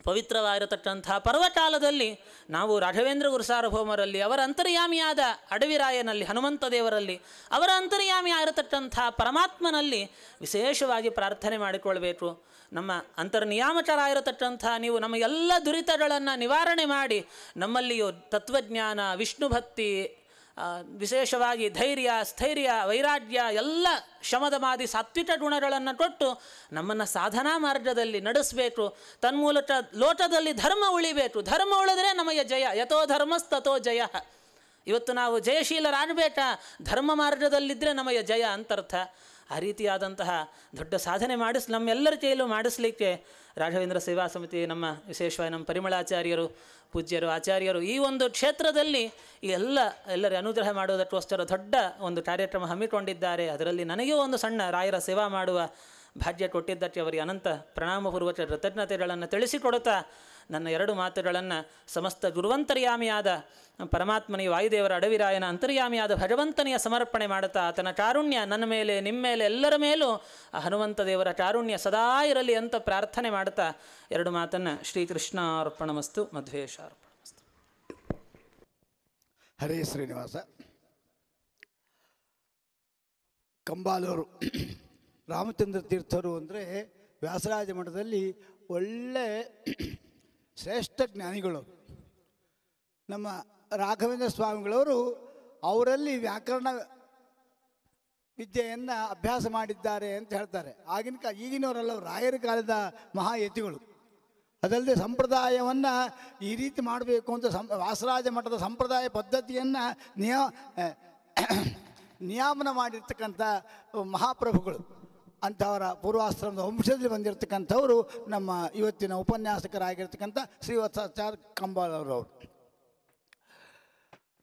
ಪವಿತ್ರವಾಗಿರತಕ್ಕಂಥ ಪರ್ವಕಾಲದಲ್ಲಿ ನಾವು ರಾಘವೇಂದ್ರ ಗುರು ಸಾರ್ವಭೌಮರಲ್ಲಿ, ಅವರ ಅಂತರ್ಯಾಮಿಯಾದ ಅಡವಿರಾಯನಲ್ಲಿ, ಹನುಮಂತ ದೇವರಲ್ಲಿ, ಅವರ ಅಂತರ್ಯಾಮಿ ಆಗಿರತಕ್ಕಂಥ ಪರಮಾತ್ಮನಲ್ಲಿ ವಿಶೇಷವಾಗಿ ಪ್ರಾರ್ಥನೆ ಮಾಡಿಕೊಳ್ಬೇಕು. ನಮ್ಮ ಅಂತರ್ನಿಯಾಮಕರಾಗಿರತಕ್ಕಂಥ ನೀವು ನಮ್ಮ ಎಲ್ಲ ದುರಿತಗಳನ್ನು ನಿವಾರಣೆ ಮಾಡಿ ನಮ್ಮಲ್ಲಿಯೂ ತತ್ವಜ್ಞಾನ, ವಿಷ್ಣು ಭಕ್ತಿ, ವಿಶೇಷವಾಗಿ ಧೈರ್ಯ, ಸ್ಥೈರ್ಯ, ವೈರಾಗ್ಯ ಎಲ್ಲ ಶಮದಮಾದಿ ಸಾತ್ವಿಕ ಗುಣಗಳನ್ನು ಕೊಟ್ಟು ನಮ್ಮನ್ನು ಸಾಧನಾ ಮಾರ್ಗದಲ್ಲಿ ನಡೆಸಬೇಕು. ತನ್ಮೂಲಕ ಲೋಕದಲ್ಲಿ ಧರ್ಮ ಉಳಿಬೇಕು. ಧರ್ಮ ಉಳಿದ್ರೆ ನಮಗೆ ಜಯ. ಯಥೋ ಧರ್ಮಸ್ತಥೋ ಜಯ. ಇವತ್ತು ನಾವು ಜಯಶೀಲರಾಗಬೇಕಾ? ಧರ್ಮ ಮಾರ್ಗದಲ್ಲಿದ್ದರೆ ನಮಗೆ ಜಯ ಅಂತರ್ಥ. ಆ ರೀತಿಯಾದಂತಹ ದೊಡ್ಡ ಸಾಧನೆ ನಮ್ಮೆಲ್ಲರ ಕೈಯಲ್ಲೂ ಮಾಡಿಸಲಿಕ್ಕೆ ರಾಘವೇಂದ್ರ ಸೇವಾ ಸಮಿತಿ, ನಮ್ಮ ವಿಶೇಷವಾಗಿ ನಮ್ಮ ಪರಿಮಳಾಚಾರ್ಯರು, ಪೂಜ್ಯರು, ಆಚಾರ್ಯರು ಈ ಒಂದು ಕ್ಷೇತ್ರದಲ್ಲಿ ಎಲ್ಲರ ಅನುಗ್ರಹ ಮಾಡುವುದಕ್ಕೋಸ್ಕರ ದೊಡ್ಡ ಒಂದು ಕಾರ್ಯಕ್ರಮ ಹಮ್ಮಿಕೊಂಡಿದ್ದಾರೆ. ಅದರಲ್ಲಿ ನನಗೂ ಒಂದು ಸಣ್ಣ ರಾಯರ ಸೇವಾ ಮಾಡುವ ಭಾಗ್ಯ ಕೊಟ್ಟಿದ್ದಕ್ಕೆ ಅವರಿಗೆ ಅನಂತ ಪ್ರಣಾಮಪೂರ್ವಕ ಕೃತಜ್ಞತೆಗಳನ್ನು ತಿಳಿಸಿಕೊಡುತ್ತಾ ನನ್ನ 2 ಮಾತುಗಳನ್ನು ಸಮಸ್ತ ಗುರುವಂತರ್ಯಾಮಿಯಾದ ಪರಮಾತ್ಮನಿಗೆ, ವಾಯುದೇವರ ಅಡವಿರಾಯನ ಅಂತರ್ಯಾಮಿಯಾದ ಭಗವಂತನಿಗೆ ಸಮರ್ಪಣೆ ಮಾಡುತ್ತಾ, ಆತನ ಕಾರುಣ್ಯ ನನ್ನ ಮೇಲೆ, ನಿಮ್ಮ ಮೇಲೆ, ಎಲ್ಲರ ಮೇಲೂ ಆ ಹನುಮಂತ ದೇವರ ಕಾರುಣ್ಯ ಸದಾ ಇರಲಿ ಅಂತ ಪ್ರಾರ್ಥನೆ ಮಾಡುತ್ತಾ 2 ಮಾತನ್ನು ಶ್ರೀಕೃಷ್ಣಾರ್ಪಣಮಸ್ತು, ಮಧ್ವೇಶಾರ್ಪಣಮಸ್ತು. ಹರೇ ಶ್ರೀನಿವಾಸ. ಕಂಬಾಲೂರು ರಾಮಚಂದ್ರ ತೀರ್ಥರು ಅಂದರೆ ವ್ಯಾಸರಾಜ ಮಠದಲ್ಲಿ ಒಳ್ಳೆ ಶ್ರೇಷ್ಠ ಜ್ಞಾನಿಗಳು. ನಮ್ಮ ರಾಘವೇಂದ್ರ ಸ್ವಾಮಿಗಳವರು ಅವರಲ್ಲಿ ವ್ಯಾಕರಣ ವಿದ್ಯೆಯನ್ನು ಅಭ್ಯಾಸ ಮಾಡಿದ್ದಾರೆ ಅಂತ ಹೇಳ್ತಾರೆ. ಈಗಿನವರೆಲ್ಲ ರಾಯರ ಕಾಲದ ಮಹಾಯತಿಗಳು. ಅದಲ್ಲದೆ ಸಂಪ್ರದಾಯವನ್ನು ಈ ರೀತಿ ಮಾಡಬೇಕು ಅಂತ ವ್ಯಾಸರಾಜ ಮಠದ ಸಂಪ್ರದಾಯ ಪದ್ಧತಿಯನ್ನು ನಿಯಾಮನ ಮಾಡಿರ್ತಕ್ಕಂಥ ಮಹಾಪ್ರಭುಗಳು. ಅಂಥವರ ಪೂರ್ವಾಶ್ರಮದ ವಂಶದಲ್ಲಿ ಬಂದಿರತಕ್ಕಂಥವರು ನಮ್ಮ ಇವತ್ತಿನ ಉಪನ್ಯಾಸಕರಾಗಿರ್ತಕ್ಕಂಥ ಶ್ರೀವತ್ಸಾಚಾರ್ಯ ಕಂಬಾಲೂರವರು.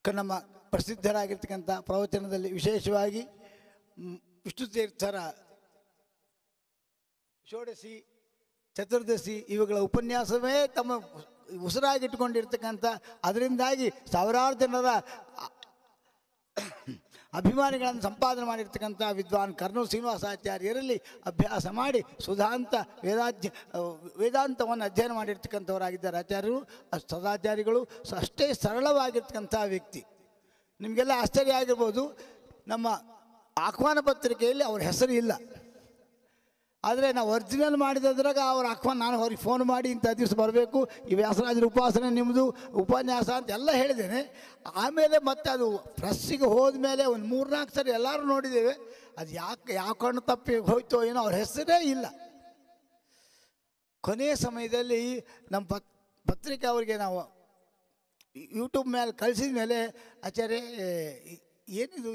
ನಮ್ಮ ಪ್ರಸಿದ್ಧರಾಗಿರ್ತಕ್ಕಂಥ ಪ್ರವಚನದಲ್ಲಿ ವಿಶೇಷವಾಗಿ ವಿಷ್ಣು ತೀರ್ಥರ ಷೋಡಶಿ, ಚತುರ್ದಶಿ ಇವುಗಳ ಉಪನ್ಯಾಸವೇ ತಮ್ಮ ಉಸಿರಾಗಿಟ್ಟುಕೊಂಡಿರ್ತಕ್ಕಂಥ, ಅದರಿಂದಾಗಿ ಸಾವಿರಾರು ಜನರ ಅಭಿಮಾನಿಗಳನ್ನು ಸಂಪಾದನೆ ಮಾಡಿರ್ತಕ್ಕಂಥ ವಿದ್ವಾನ್ ಕರ್ನೂಲ್ ಶ್ರೀನಿವಾಸಾಚಾರ್ಯರಲ್ಲಿ ಅಭ್ಯಾಸ ಮಾಡಿ ಸುಧಾಂತ ವೇದಾಂತವನ್ನು ಅಧ್ಯಯನ ಮಾಡಿರ್ತಕ್ಕಂಥವರಾಗಿದ್ದಾರೆ ಆಚಾರ್ಯರು. ಸದಾಚಾರ್ಯಗಳು ಅಷ್ಟೇ ಸರಳವಾಗಿರ್ತಕ್ಕಂಥ ವ್ಯಕ್ತಿ. ನಿಮಗೆಲ್ಲ ಆಶ್ಚರ್ಯ ಆಗಿರ್ಬೋದು, ನಮ್ಮ ಆಹ್ವಾನ ಪತ್ರಿಕೆಯಲ್ಲಿ ಅವ್ರ ಹೆಸರು ಇಲ್ಲ. ಆದರೆ ನಾವು ಒರಿಜಿನಲ್ ಮಾಡಿದ್ರಾಗ ಅವ್ರ ಆಹ್ವಾನ, ನಾನು ಅವ್ರಿಗೆ ಫೋನ್ ಮಾಡಿ ಇಂಥ ದಿವಸ ಬರಬೇಕು, ಈ ವ್ಯಾಸರಾಜರ ಉಪಾಸನೆ ನಿಮ್ಮದು ಉಪನ್ಯಾಸ ಅಂತ ಎಲ್ಲ ಹೇಳಿದ್ದೇನೆ. ಆಮೇಲೆ ಮತ್ತೆ ಅದು ಪ್ರೆಸ್ಸಿಗೆ ಹೋದ ಮೇಲೆ ಒಂದು 3-4 ಸರಿ ಎಲ್ಲರೂ ನೋಡಿದ್ದೇವೆ. ಅದು ಯಾವ ಕಣ್ಣು ತಪ್ಪಿ ಹೋಯ್ತೋ ಏನೋ, ಅವ್ರ ಹೆಸರೇ ಇಲ್ಲ. ಕೊನೆಯ ಸಮಯದಲ್ಲಿ ನಮ್ಮ ಪತ್ರಿಕೆ ಅವರಿಗೆ ನಾವು ಯೂಟ್ಯೂಬ್ ಮೇಲೆ ಕಳಿಸಿದ ಮೇಲೆ ಆಚಾರ್ಯ ಏನಿದು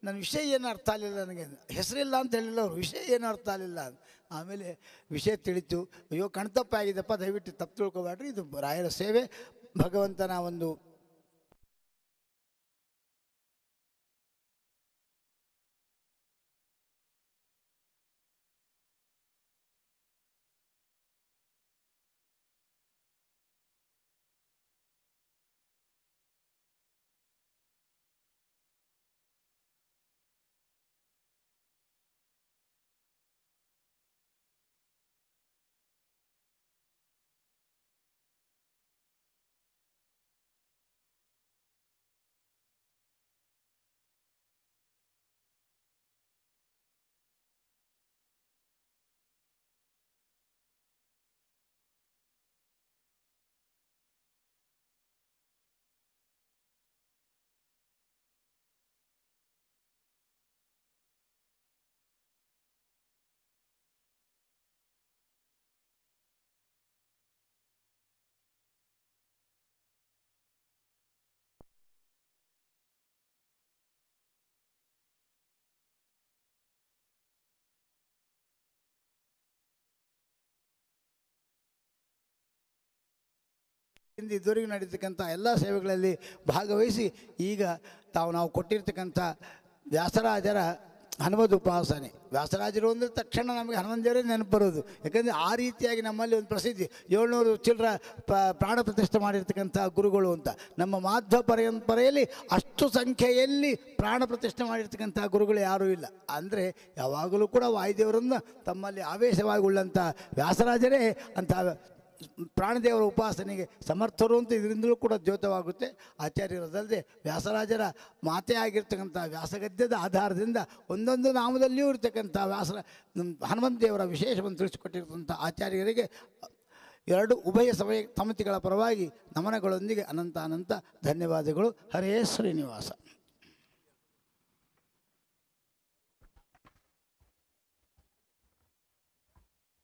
ನನ್ನ ವಿಷಯ ಏನು ಅರ್ಥ ಆಗಲಿಲ್ಲ, ನನಗೆ ಹೆಸರಿಲ್ಲ ಅಂತ ಹೇಳಿಲ್ಲ ಅವರು, ವಿಷಯ ಏನು ಅರ್ಥ ಆಗಲಿಲ್ಲ. ಆಮೇಲೆ ವಿಷಯ ತಿಳಿತು. ಅಯ್ಯೋ ಕಣ್ತಪ್ಪಾಗಿದ್ದಪ್ಪ, ದಯವಿಟ್ಟು ತಪ್ಪು ತಿಳ್ಕೊಬೇಡ್ರಿ, ಇದು ರಾಯರ ಸೇವೆ, ಭಗವಂತನ ಒಂದು ಇದುವರೆಗೂ ನಡೀತಕ್ಕಂಥ ಎಲ್ಲ ಸೇವೆಗಳಲ್ಲಿ ಭಾಗವಹಿಸಿ ಈಗ ನಾವು ಕೊಟ್ಟಿರ್ತಕ್ಕಂಥ ವ್ಯಾಸರಾಜರ ಹನುಮದ್ ಉಪಾಸನೆ, ವ್ಯಾಸರಾಜರು ಅಂದರೆ ತಕ್ಷಣ ನಮಗೆ ಹನುಮಂತೇವರೇ ನೆನಪು ಬರೋದು. ಯಾಕಂದರೆ ಆ ರೀತಿಯಾಗಿ ನಮ್ಮಲ್ಲಿ ಒಂದು ಪ್ರಸಿದ್ಧಿ 700 ಚಿಲ್ಲರ ಪ್ರಾಣ ಪ್ರತಿಷ್ಠೆ ಮಾಡಿರ್ತಕ್ಕಂಥ ಗುರುಗಳು ಅಂತ. ನಮ್ಮ ಮಾಧ್ವ ಪರಂಪರೆಯಲ್ಲಿ ಅಷ್ಟು ಸಂಖ್ಯೆಯಲ್ಲಿ ಪ್ರಾಣ ಪ್ರತಿಷ್ಠೆ ಮಾಡಿರ್ತಕ್ಕಂಥ ಗುರುಗಳು ಯಾರೂ ಇಲ್ಲ. ಅಂದರೆ ಯಾವಾಗಲೂ ಕೂಡ ವಾಯುದೇವರನ್ನು ತಮ್ಮಲ್ಲಿ ಆವೇಶವಾಗಿ ಉಳ್ಳಂಥ ವ್ಯಾಸರಾಜರೇ ಅಂತ ಪ್ರಾಣದೇವರ ಉಪಾಸನೆಗೆ ಸಮರ್ಥರು ಅಂತ ಇದರಿಂದಲೂ ಕೂಡ ದ್ಯೋತವಾಗುತ್ತೆ. ಆಚಾರ್ಯರದಲ್ಲದೆ ವ್ಯಾಸರಾಜರ ಮಾತೆ ಆಗಿರ್ತಕ್ಕಂಥ ವ್ಯಾಸಗದ್ಯದ ಆಧಾರದಿಂದ ಒಂದೊಂದು ನಾಮದಲ್ಲಿಯೂ ಇರ್ತಕ್ಕಂಥ ಹನುಮಂತ ದೇವರ ವಿಶೇಷವನ್ನು ತಿಳಿಸಿಕೊಟ್ಟಿರ್ತಕ್ಕಂಥ ಆಚಾರ್ಯರಿಗೆ ಎರಡು ಉಭಯ ಸಮಿತಿಗಳ ಪರವಾಗಿ ನಮನಗಳೊಂದಿಗೆ ಅನಂತ ಧನ್ಯವಾದಗಳು. ಹರೇ ಶ್ರೀನಿವಾಸ.